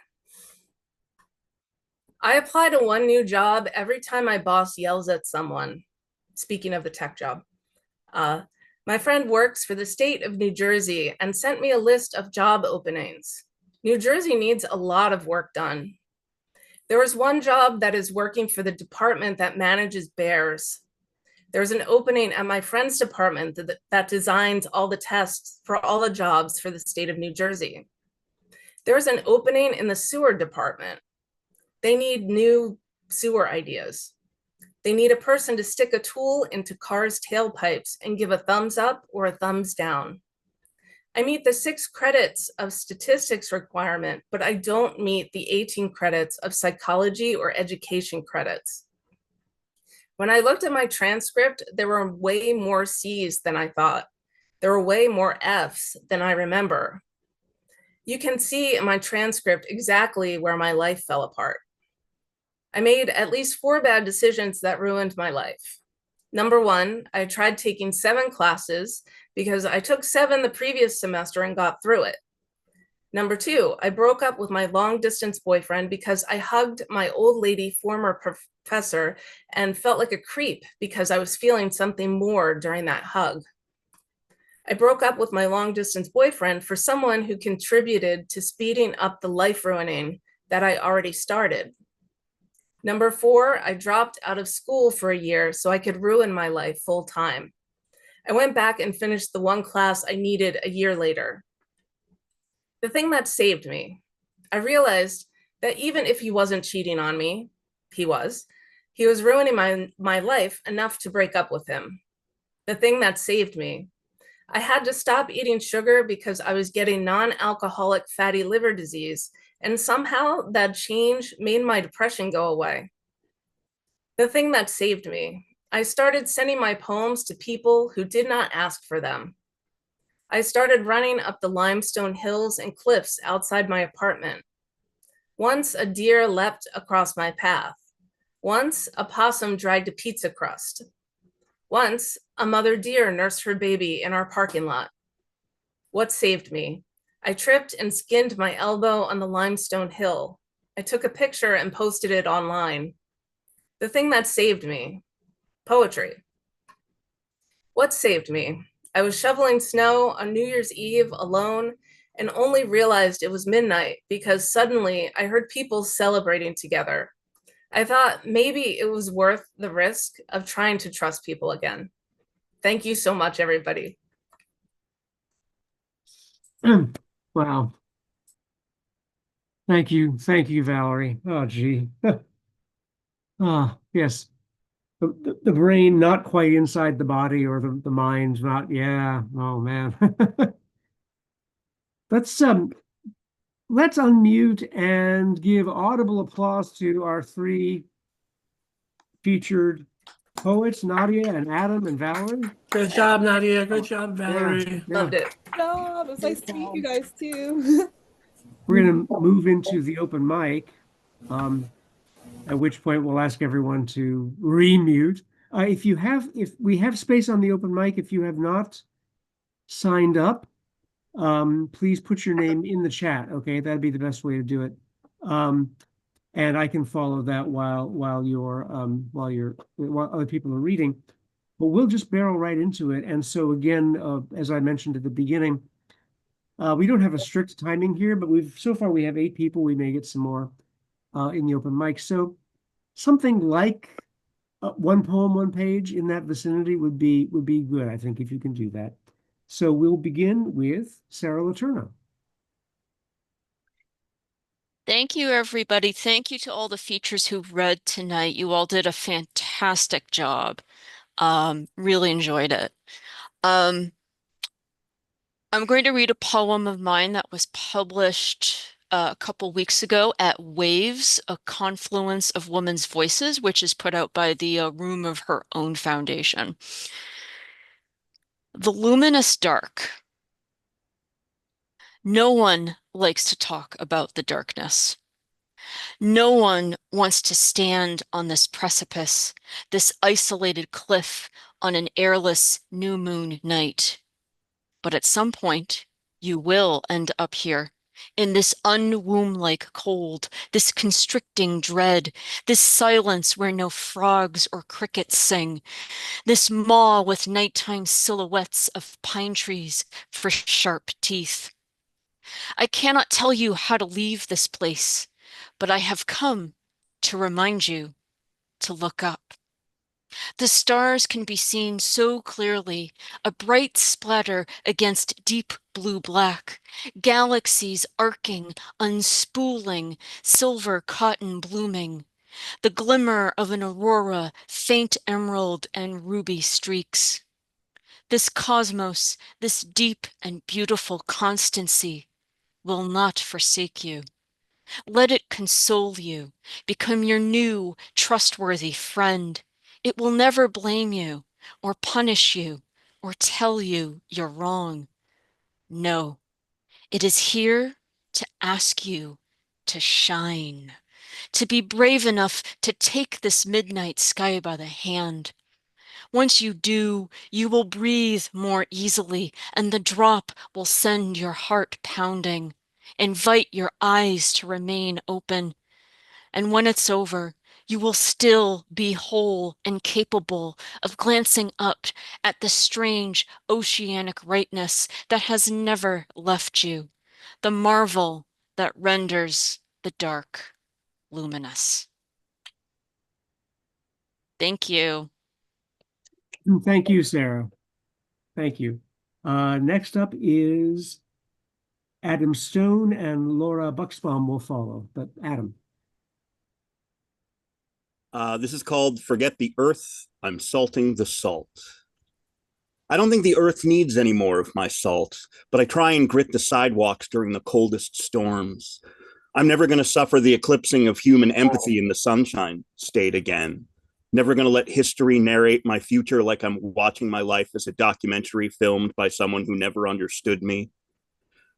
I apply to one new job every time my boss yells at someone. Speaking of the tech job. My friend works for the state of New Jersey and sent me a list of job openings. New Jersey needs a lot of work done. There was one job that is working for the department that manages bears. There's an opening at my friend's department that designs all the tests for all the jobs for the state of New Jersey. There's an opening in the sewer department. They need new sewer ideas. They need a person to stick a tool into cars' tailpipes and give a thumbs up or a thumbs down. I meet the 6 credits of statistics requirement, but I don't meet the 18 credits of psychology or education credits. When I looked at my transcript, there were way more C's than I thought. There were way more F's than I remember. You can see in my transcript exactly where my life fell apart. I made at least 4 bad decisions that ruined my life. Number 1, I tried taking 7 classes because I took 7 the previous semester and got through it. Number 2, I broke up with my long distance boyfriend because I hugged my old lady former professor and felt like a creep because I was feeling something more during that hug. I broke up with my long distance boyfriend for someone who contributed to speeding up the life ruining that I already started. Number 4, I dropped out of school for a year so I could ruin my life full time. I went back and finished the one class I needed a year later. The thing that saved me, I realized that even if he wasn't cheating on me, he was ruining my life enough to break up with him. The thing that saved me, I had to stop eating sugar because I was getting non-alcoholic fatty liver disease, and somehow that change made my depression go away. The thing that saved me, I started sending my poems to people who did not ask for them. I started running up the limestone hills and cliffs outside my apartment. Once a deer leapt across my path. Once a possum dragged a pizza crust. Once a mother deer nursed her baby in our parking lot. What saved me? I tripped and skinned my elbow on the limestone hill. I took a picture and posted it online. The thing that saved me, poetry. What saved me? I was shoveling snow on New Year's Eve alone and only realized it was midnight because suddenly I heard people celebrating together. I thought maybe it was worth the risk of trying to trust people again. Thank you so much, everybody. Wow. Thank you, Valerie. Oh, gee. Yes. The brain not quite inside the body, or the mind not. Yeah. Oh man. Let's unmute and give audible applause to our 3 featured poets, Nadia and Adam and Valerie. Good job, Nadia. Good job, Valerie. Yeah. Loved it. No, it was nice to meet you guys too. We're going to move into the open mic, at which point we'll ask everyone to remute. If we have space on the open mic, if you have not signed up, please put your name in the chat. Okay, that'd be the best way to do it. And I can follow that while other people are reading. But we'll just barrel right into it. And so again, as I mentioned at the beginning, we don't have a strict timing here, but so far we have 8 people. We may get some more in the open mic. So something like 1 poem, 1 page in that vicinity would be good, I think, if you can do that. So we'll begin with Sarah Letourneau. Thank you, everybody. Thank you to all the features who read tonight. You all did a fantastic job. Really enjoyed it. Um, I'm going to read a poem of mine that was published a couple weeks ago at Waves, a Confluence of Women's Voices, which is put out by the Room of Her Own Foundation. The Luminous Dark. No one likes to talk about the darkness. No one wants to stand on this precipice, this isolated cliff on an airless new moon night. But at some point, you will end up here, in this unwomb-like cold, this constricting dread, this silence where no frogs or crickets sing, this maw with nighttime silhouettes of pine trees for sharp teeth. I cannot tell you how to leave this place, but I have come to remind you to look up. The stars can be seen so clearly, a bright splatter against deep blue black, galaxies arcing, unspooling, silver cotton blooming, the glimmer of an aurora, faint emerald and ruby streaks. This cosmos, this deep and beautiful constancy, will not forsake you. Let it console you, become your new, trustworthy friend. It will never blame you, or punish you, or tell you you're wrong. No, it is here to ask you to shine, to be brave enough to take this midnight sky by the hand. Once you do, you will breathe more easily, and the drop will send your heart pounding. Invite your eyes to remain open. And when it's over, you will still be whole and capable of glancing up at the strange oceanic rightness that has never left you, the marvel that renders the dark luminous. Thank you. Thank you, Sarah. Thank you. Next up is Adam Stone, and Laura Buxbaum will follow. But Adam. This is called Forget the Earth, I'm Salting the Salt. I don't think the earth needs any more of my salt, but I try and grit the sidewalks during the coldest storms. I'm never going to suffer the eclipsing of human empathy in the sunshine state again. Never going to let history narrate my future like I'm watching my life as a documentary filmed by someone who never understood me.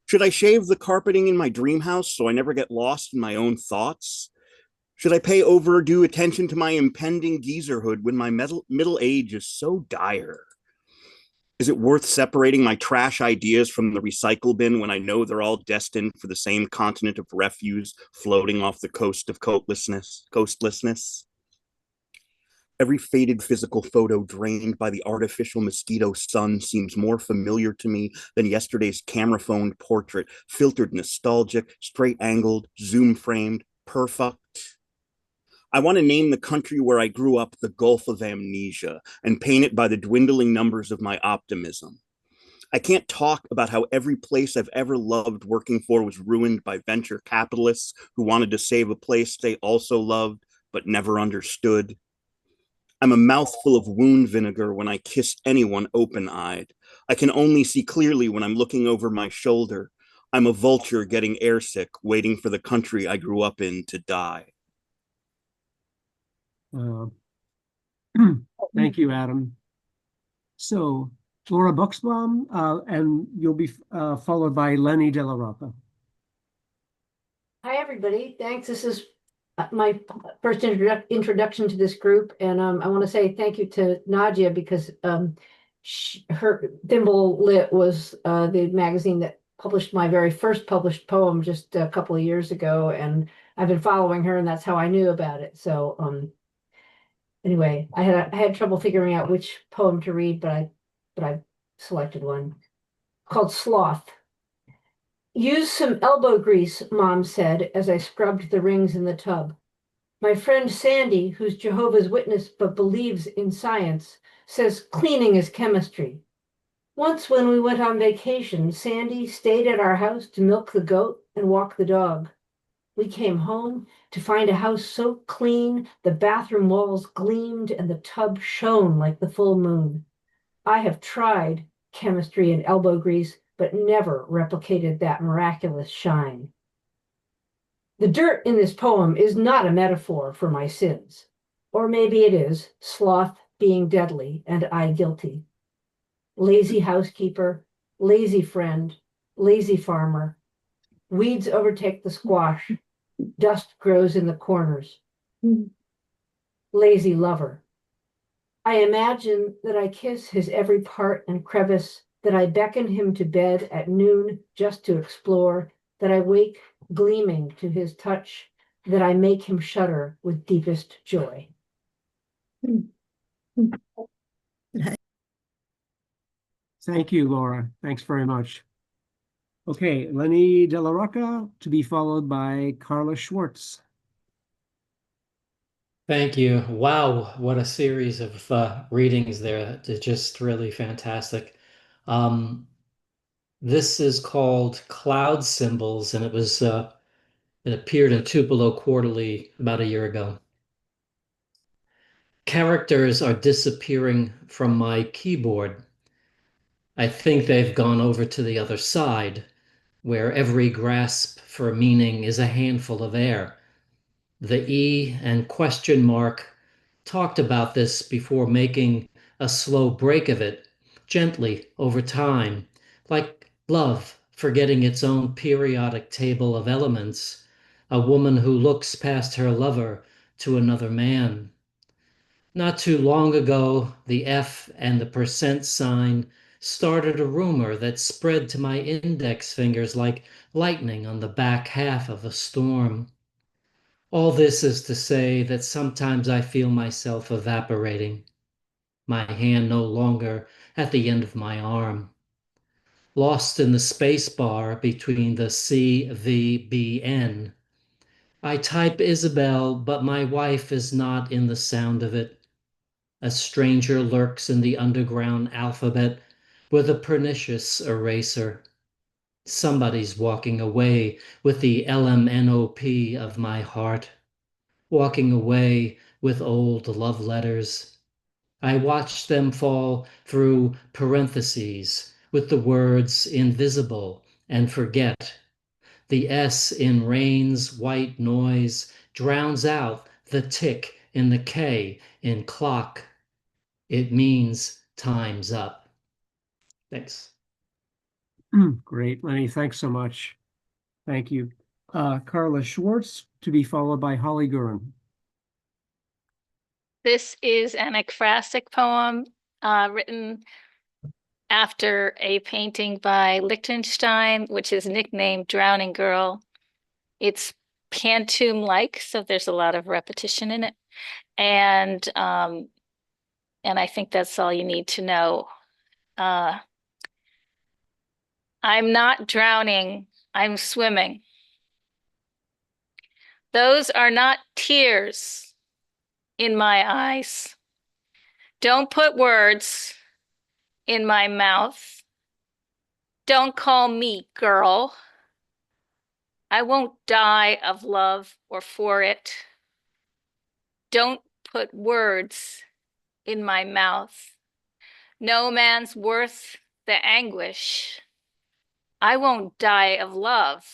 Should I shave the carpeting in my dream house so I never get lost in my own thoughts? Should I pay overdue attention to my impending geezerhood when my middle age is so dire? Is it worth separating my trash ideas from the recycle bin when I know they're all destined for the same continent of refuse floating off the coast of coastlessness? Every faded physical photo drained by the artificial mosquito sun seems more familiar to me than yesterday's camera-phoned portrait, filtered nostalgic, straight-angled, zoom-framed, perfect. I want to name the country where I grew up the Gulf of Amnesia and paint it by the dwindling numbers of my optimism. I can't talk about how every place I've ever loved working for was ruined by venture capitalists who wanted to save a place they also loved but never understood. I'm a mouthful of wound vinegar when I kiss anyone open-eyed. I can only see clearly when I'm looking over my shoulder. I'm a vulture getting airsick, waiting for the country I grew up in to die. Thank you, Adam. So, Laura Buxbaum, and you'll be followed by Lenny Della Rocca. Hi, everybody. Thanks. This is my first introduction to this group, and I want to say thank you to Nadia because her Thimble Lit was the magazine that published my very first published poem just a couple of years ago, and I've been following her, and that's how I knew about it. So anyway, I had trouble figuring out which poem to read, but I selected one called Sloth. Use some elbow grease, Mom said as I scrubbed the rings in the tub. My friend Sandy, who's Jehovah's Witness but believes in science, says cleaning is chemistry. Once when we went on vacation, Sandy stayed at our house to milk the goat and walk the dog. We came home to find a house so clean, the bathroom walls gleamed and the tub shone like the full moon. I have tried chemistry and elbow grease, but never replicated that miraculous shine. The dirt in this poem is not a metaphor for my sins. Or maybe it is, sloth being deadly and I guilty. Lazy housekeeper, lazy friend, lazy farmer. Weeds overtake the squash. Dust grows in the corners. Lazy lover. I imagine that I kiss his every part and crevice, that I beckon him to bed at noon just to explore, that I wake gleaming to his touch, that I make him shudder with deepest joy. Thank you, Laura. Thanks very much. Okay, Lenny De La Rocca, to be followed by Carla Schwartz. Thank you. Wow, what a series of readings there. It's just really fantastic. This is called Cloud Symbols, and it appeared in Tupelo Quarterly about a year ago. Characters are disappearing from my keyboard. I think they've gone over to the other side, where every grasp for meaning is a handful of air. The E and question mark talked about this before making a slow break of it, gently over time, like love forgetting its own periodic table of elements, a woman who looks past her lover to another man. Not too long ago, the F and the percent sign started a rumor that spread to my index fingers like lightning on the back half of a storm. All this is to say that sometimes I feel myself evaporating, my hand no longer at the end of my arm, lost in the space bar between the C, V, B, N. I type Isabel, but my wife is not in the sound of it. A stranger lurks in the underground alphabet with a pernicious eraser. Somebody's walking away with the LMNOP of my heart, walking away with old love letters. I watch them fall through parentheses with the words invisible and forget. The S in rain's white noise drowns out the tick in the K in clock. It means time's up. Thanks. Great, Lenny. Thanks so much. Thank you. Carla Schwartz, to be followed by Holly Gurin. This is an ekphrastic poem written after a painting by Lichtenstein, which is nicknamed Drowning Girl. It's pantoum-like, so there's a lot of repetition in it. And I think that's all you need to know. I'm not drowning, I'm swimming. Those are not tears in my eyes. Don't put words in my mouth. Don't call me girl. I won't die of love or for it. Don't put words in my mouth. No man's worth the anguish. I won't die of love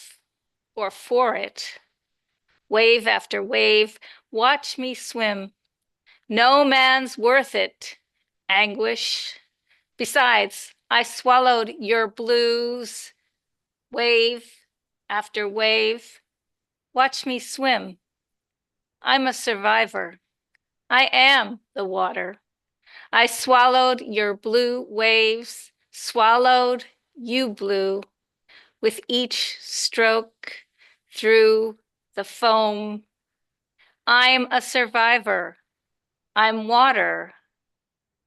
or for it. Wave after wave, watch me swim. No man's worth it, anguish. Besides, I swallowed your blues. Wave after wave, watch me swim. I'm a survivor. I am the water. I swallowed your blue waves, swallowed you blue, with each stroke through the foam. I'm a survivor. I'm water.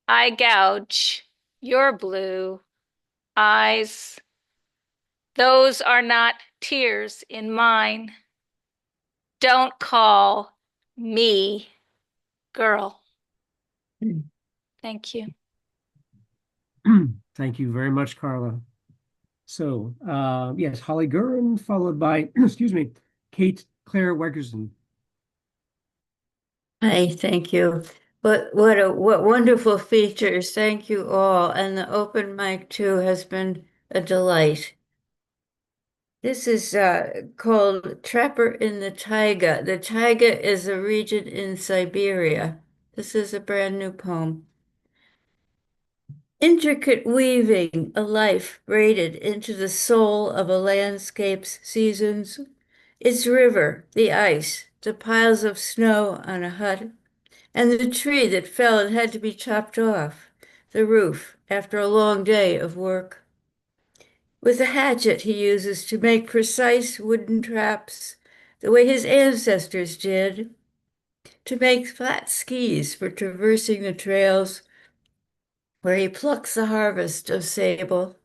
I gouge your blue eyes. Those are not tears in mine. Don't call me girl. Thank you. Thank you very much, Carla. So, yes, Holly Gurin, followed by, excuse me, Kate Claire Wegerson. Hi, thank you. What wonderful features. Thank you all. And the open mic too has been a delight. This is called Trapper in the Taiga. The Taiga is a region in Siberia. This is a brand new poem. Intricate weaving, a life braided into the soul of a landscape's seasons. Its river, the ice, the piles of snow on a hut, and the tree that fell and had to be chopped off, the roof after a long day of work. With a hatchet he uses to make precise wooden traps, the way his ancestors did, to make flat skis for traversing the trails where he plucks the harvest of sable.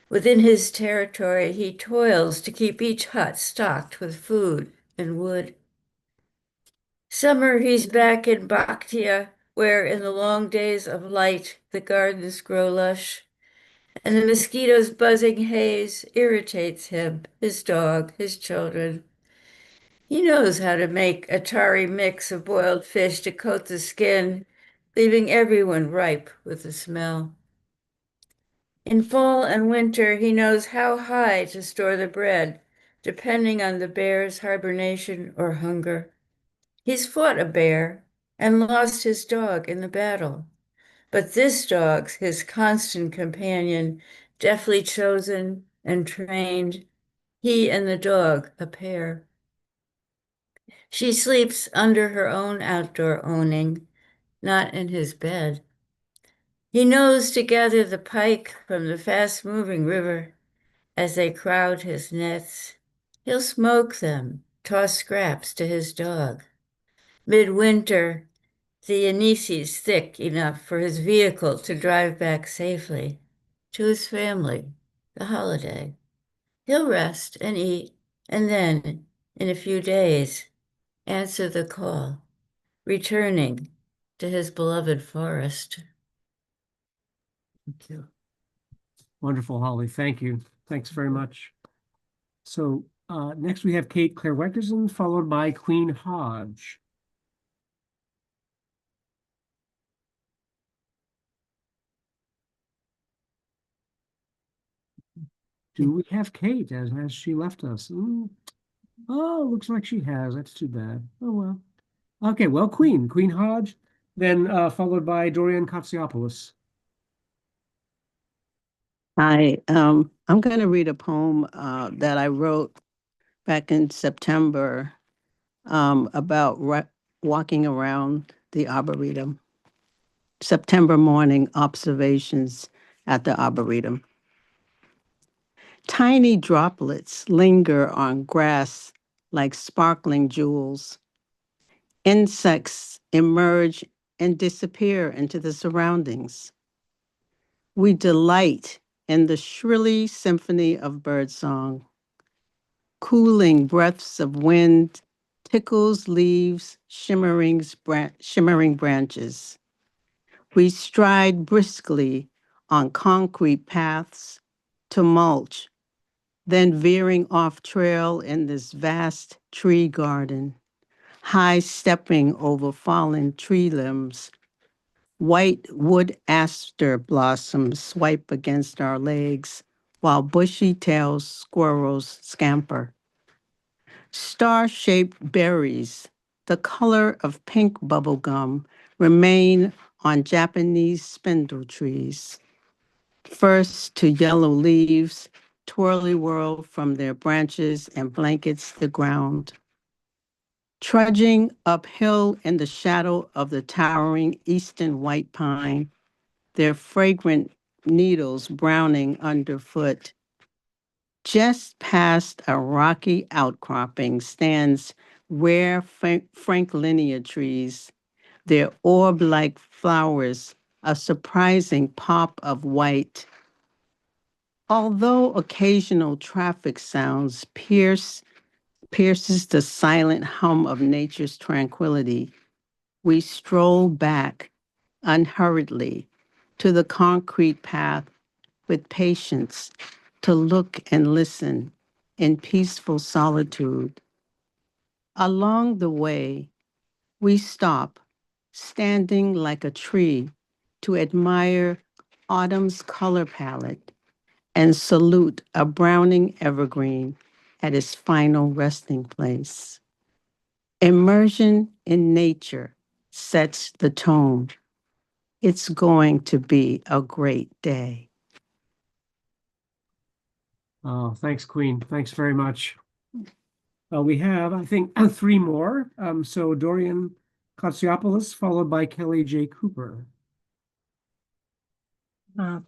Within his territory, he toils to keep each hut stocked with food and wood. Summer, he's back in Bakhtia, where in the long days of light, the gardens grow lush, and the mosquitoes' buzzing haze irritates him, his dog, his children. He knows how to make a tarry mix of boiled fish to coat the skin, leaving everyone ripe with the smell. In fall and winter, he knows how high to store the bread, depending on the bear's hibernation or hunger. He's fought a bear and lost his dog in the battle, but this dog's his constant companion, deftly chosen and trained, he and the dog a pair. She sleeps under her own outdoor owning, not in his bed. He knows to gather the pike from the fast-moving river as they crowd his nets. He'll smoke them, toss scraps to his dog. Midwinter, the Anise's thick enough for his vehicle to drive back safely to his family, the holiday. He'll rest and eat, and then, in a few days, answer the call, returning to his beloved forest. Thank you. Wonderful, Holly. Thank you. Thanks very much. So next we have Kate Claire Weckerson, followed by Queen Hodge. Do we have Kate? Has she left us? Oh, looks like she has. That's too bad. Oh, well. Okay, well, Queen Hodge, then followed by Dorian Katsiopoulos. Hi, I'm going to read a poem that I wrote back in September about walking around the Arboretum. September morning observations at the Arboretum. Tiny droplets linger on grass like sparkling jewels. Insects emerge and disappear into the surroundings. We delight in the shrilly symphony of birdsong. Cooling breaths of wind tickles leaves, shimmering branches. We stride briskly on concrete paths to mulch, then veering off trail in this vast tree garden, high stepping over fallen tree limbs. White wood aster blossoms swipe against our legs, while bushy-tailed squirrels scamper. Star-shaped berries, the color of pink bubblegum, remain on Japanese spindle trees. First to yellow leaves, twirly-whirl from their branches and blankets the ground. Trudging uphill in the shadow of the towering eastern white pine, their fragrant needles browning underfoot. Just past a rocky outcropping stands rare Franklinia trees, their orb-like flowers a surprising pop of white. Although occasional traffic sounds pierces the silent hum of nature's tranquility, we stroll back unhurriedly to the concrete path with patience to look and listen in peaceful solitude. Along the way, we stop, standing like a tree, to admire autumn's color palette and salute a browning evergreen at its final resting place. Immersion in nature sets the tone. It's going to be a great day. Oh, thanks, Queen. Thanks very much. We have, I think, three more. So Dorian Katsiopoulos, followed by Kelly J. Cooper.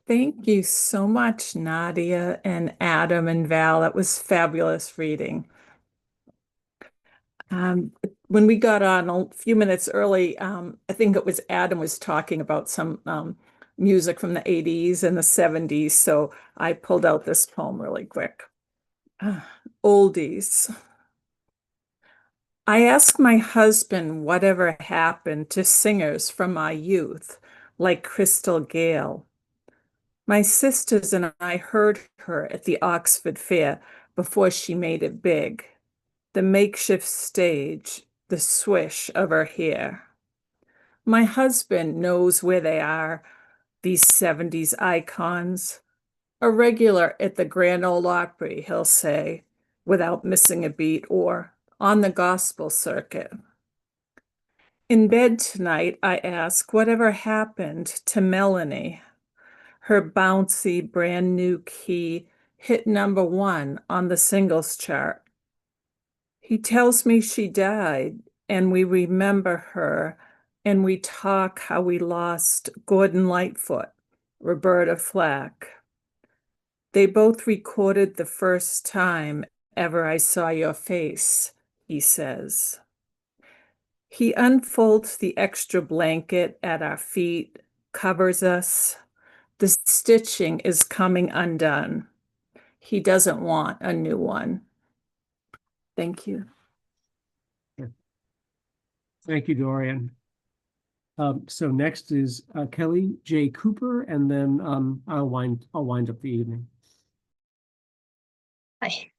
Thank you so much, Nadia and Adam and Val. That was fabulous reading. When we got on a few minutes early, I think it was Adam was talking about some music from the 80s and the 70s. So I pulled out this poem really quick. Oldies. I asked my husband whatever happened to singers from my youth, like Crystal Gale. My sisters and I heard her at the Oxford Fair before she made it big. The makeshift stage, the swish of her hair. My husband knows where they are, these 70s icons. A regular at the Grand Ole Opry, he'll say, without missing a beat, or on the gospel circuit. In bed tonight, I ask whatever happened to Melanie. Her bouncy brand new key hit #1 on the singles chart. He tells me she died, and we remember her, and we talk how we lost Gordon Lightfoot, Roberta Flack. They both recorded the first time ever I saw your face, he says. He unfolds the extra blanket at our feet, covers us. The stitching is coming undone. He doesn't want a new one. Thank you. Thank you, Dorian. So next is Kelly J. Cooper, and then I'll wind up the evening. Hi.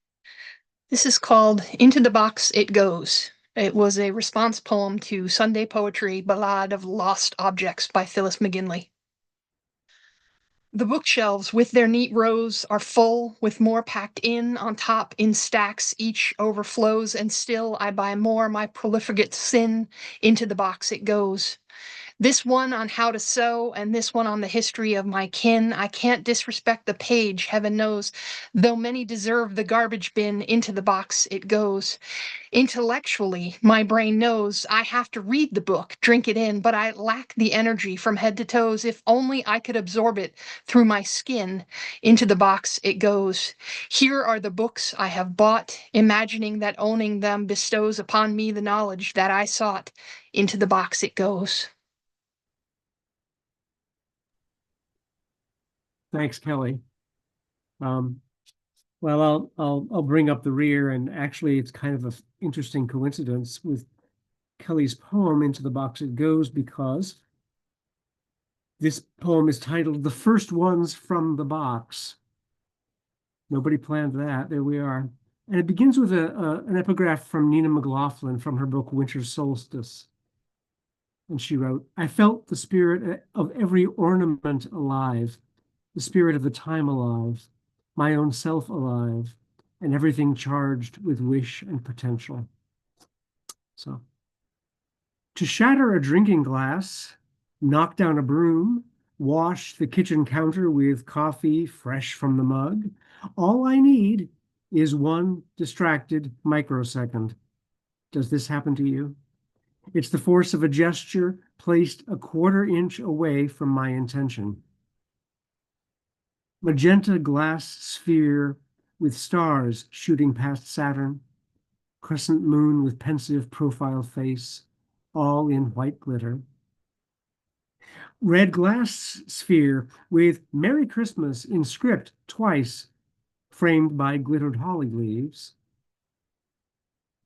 This is called Into the Box It Goes. It was a response poem to Sunday Poetry Ballad of Lost Objects by Phyllis McGinley. The bookshelves with their neat rows are full, with more packed in on top in stacks, each overflows, and still I buy more, my profligate sin, into the box it goes. This one on how to sew, and this one on the history of my kin. I can't disrespect the page, heaven knows, though many deserve the garbage bin, into the box it goes. Intellectually, my brain knows I have to read the book, drink it in, but I lack the energy from head to toes. If only I could absorb it through my skin, into the box it goes. Here are the books I have bought, imagining that owning them bestows upon me the knowledge that I sought. Into the box it goes. Thanks, Kelly. Well, I'll bring up the rear, and actually, it's kind of an interesting coincidence with Kelly's poem "Into the Box It Goes," because this poem is titled "The First Ones from the Box." Nobody planned that. There we are, and it begins with an epigraph from Nina McLaughlin from her book "Winter Solstice." And she wrote, "I felt the spirit of every ornament alive, the spirit of the time alive, my own self alive, and everything charged with wish and potential." So, to shatter a drinking glass, knock down a broom, wash the kitchen counter with coffee fresh from the mug, all I need is one distracted microsecond. Does this happen to you? It's the force of a gesture placed a quarter-inch away from my intention. Magenta glass sphere with stars shooting past Saturn, crescent moon with pensive profile face, all in white glitter. Red glass sphere with Merry Christmas in script twice, framed by glittered holly leaves.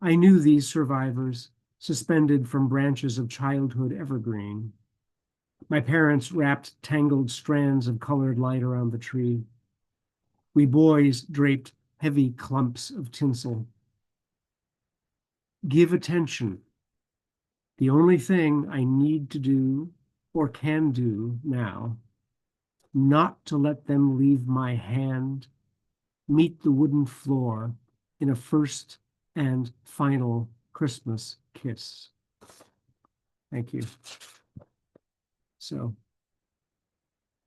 I knew these survivors, suspended from branches of childhood evergreen. My parents wrapped tangled strands of colored light around the tree. We boys draped heavy clumps of tinsel. give attention. The only thing I need to do or can do now, not to let them leave my hand, meet the wooden floor in a first and final Christmas kiss. Thank you. So,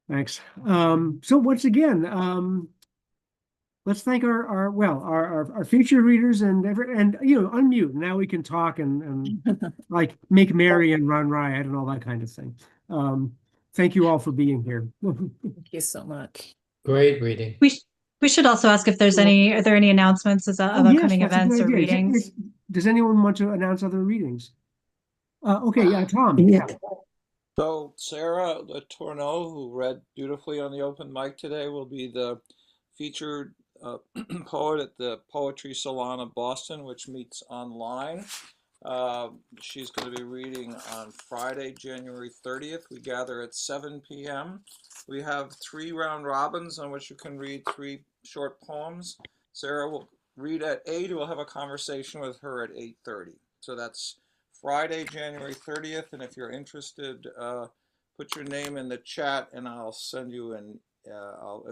thanks. So once again, let's thank our future readers and unmute. Now we can talk and like make merry and run riot and all that kind of thing. Thank you all for being here. Thank you so much. Great reading. We should also ask if there's are there any announcements of Oh, yes, upcoming that's a events good or idea. readings? Does anyone want to announce other readings? Okay, yeah, Tom. Yeah. So Sarah Letourneau, who read beautifully on the open mic today, will be the featured poet at the Poetry Salon of Boston, which meets online. She's going to be reading on Friday, January 30th. We gather at 7 p.m. We have 3 round robins on which you can read 3 short poems. Sarah will read at 8. We'll have a conversation with her at 8:30. So that's Friday, January 30th. And if you're interested, put your name in the chat and I'll send you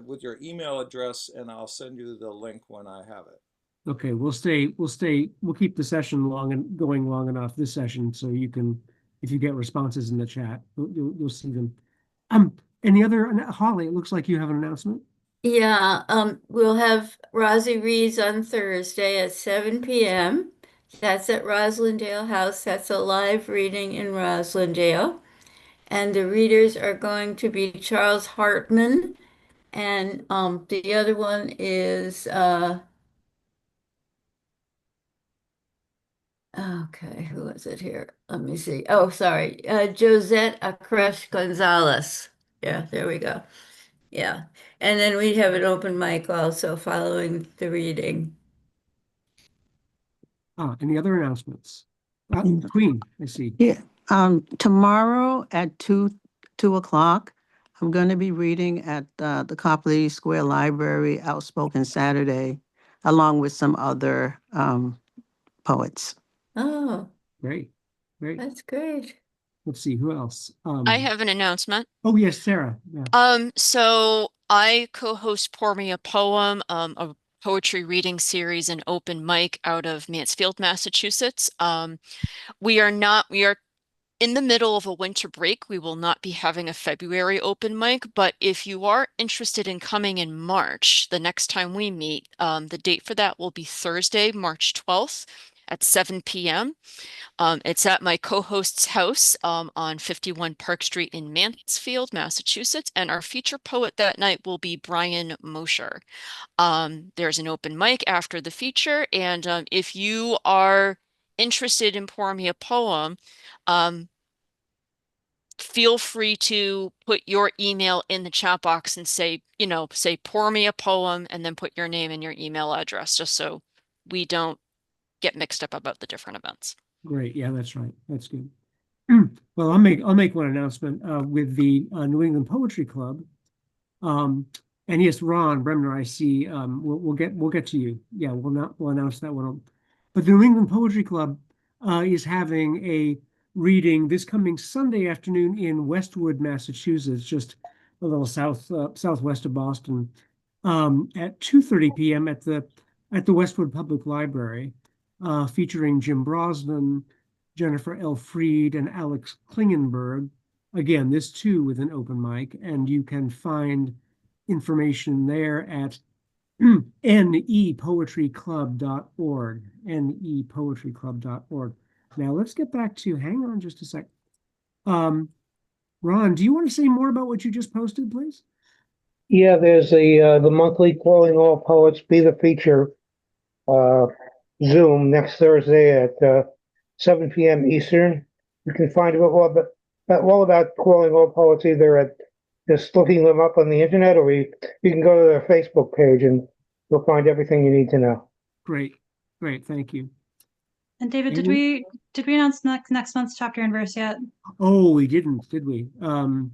with your email address, and I'll send you the link when I have it. Okay, we'll keep the session going long enough, this session, so you can, if you get responses in the chat, you'll see them. Any other, Holly, it looks like you have an announcement. Yeah, we'll have Rosie Reads on Thursday at 7 p.m. That's at Roslandale House. That's a live reading in Roslandale. And the readers are going to be Charles Hartman, and the other one is okay, who is it here? Let me see. Oh, sorry. Josette Acresh Gonzalez. Yeah, there we go. Yeah. And then we have an open mic also following the reading. Any other announcements? Queen, I see. Yeah. Tomorrow at 2 o'clock, I'm going to be reading at the Copley Square Library, Outspoken Saturday, along with some other poets. Oh, Great. that's great. Let's see, who else? I have an announcement. Oh, yes, Sarah. Yeah. So I co-host Pour Me a Poem, a poetry reading series and open mic out of Mansfield, Massachusetts. We are in the middle of a winter break. We will not be having a February open mic, but if you are interested in coming in March, the next time we meet, the date for that will be Thursday, March 12th at 7 p.m. It's at my co-host's house on 51 Park Street in Mansfield, Massachusetts, and our feature poet that night will be Brian Mosher. There's an open mic after the feature, and if you are interested in Pour Me a Poem, feel free to put your email in the chat box and say pour me a poem, and then put your name and your email address, just so we don't get mixed up about the different events. Great. Yeah, that's right. That's good. Well, I'll make one announcement with the New England Poetry Club. And yes, Ron Bremner, I see. We'll get to you. Yeah, we'll announce that one. But the New England Poetry Club is having a reading this coming Sunday afternoon in Westwood, Massachusetts, just a little southwest of Boston, at 2:30 p.m. at the Westwood Public Library, featuring Jim Brosnan, Jennifer L. Freed, and Alex Klingenberg. Again, this too with an open mic, and you can find information there at nepoetryclub.org, nepoetryclub.org. Now let's get back to, hang on just a sec. Ron, do you want to say more about what you just posted, please? Yeah, there's the monthly Calling All Poets Be the Feature Zoom next Thursday at 7 p.m. Eastern. You can find all about Calling All Poets either at just looking them up on the internet, or you can go to their Facebook page and you'll find everything you need to know. Great, thank you. And David, did we announce next month's chapter and verse yet? Oh, we didn't, did we? Got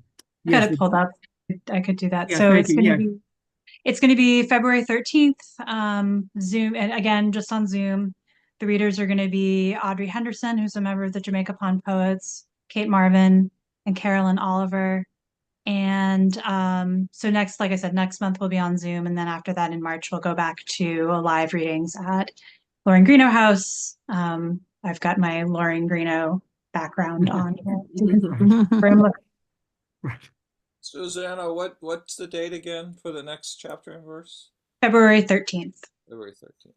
it pulled up. I could do that. Yeah, So it's going to be February 13th, Zoom, and again, just on Zoom. The readers are going to be Audrey Henderson, who's a member of the Jamaica Pond Poets, Kate Marvin, and Carolyn Oliver. And so next, like I said, next month we'll be on Zoom. And then after that in March, we'll go back to live readings at Lauren Greeno House. I've got my Lauren Greeno background on here. Susanna, what's the date again for the next chapter and verse? February 13th. February 13th.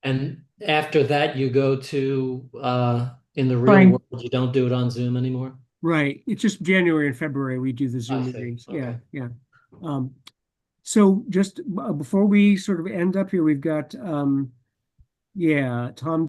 And after that, you go to in the real Lauren. world, you don't do it on Zoom anymore? Right. It's just January and February we do the Zoom I see. meetings. Okay. Yeah. So just before we sort of end up here, we've got Tom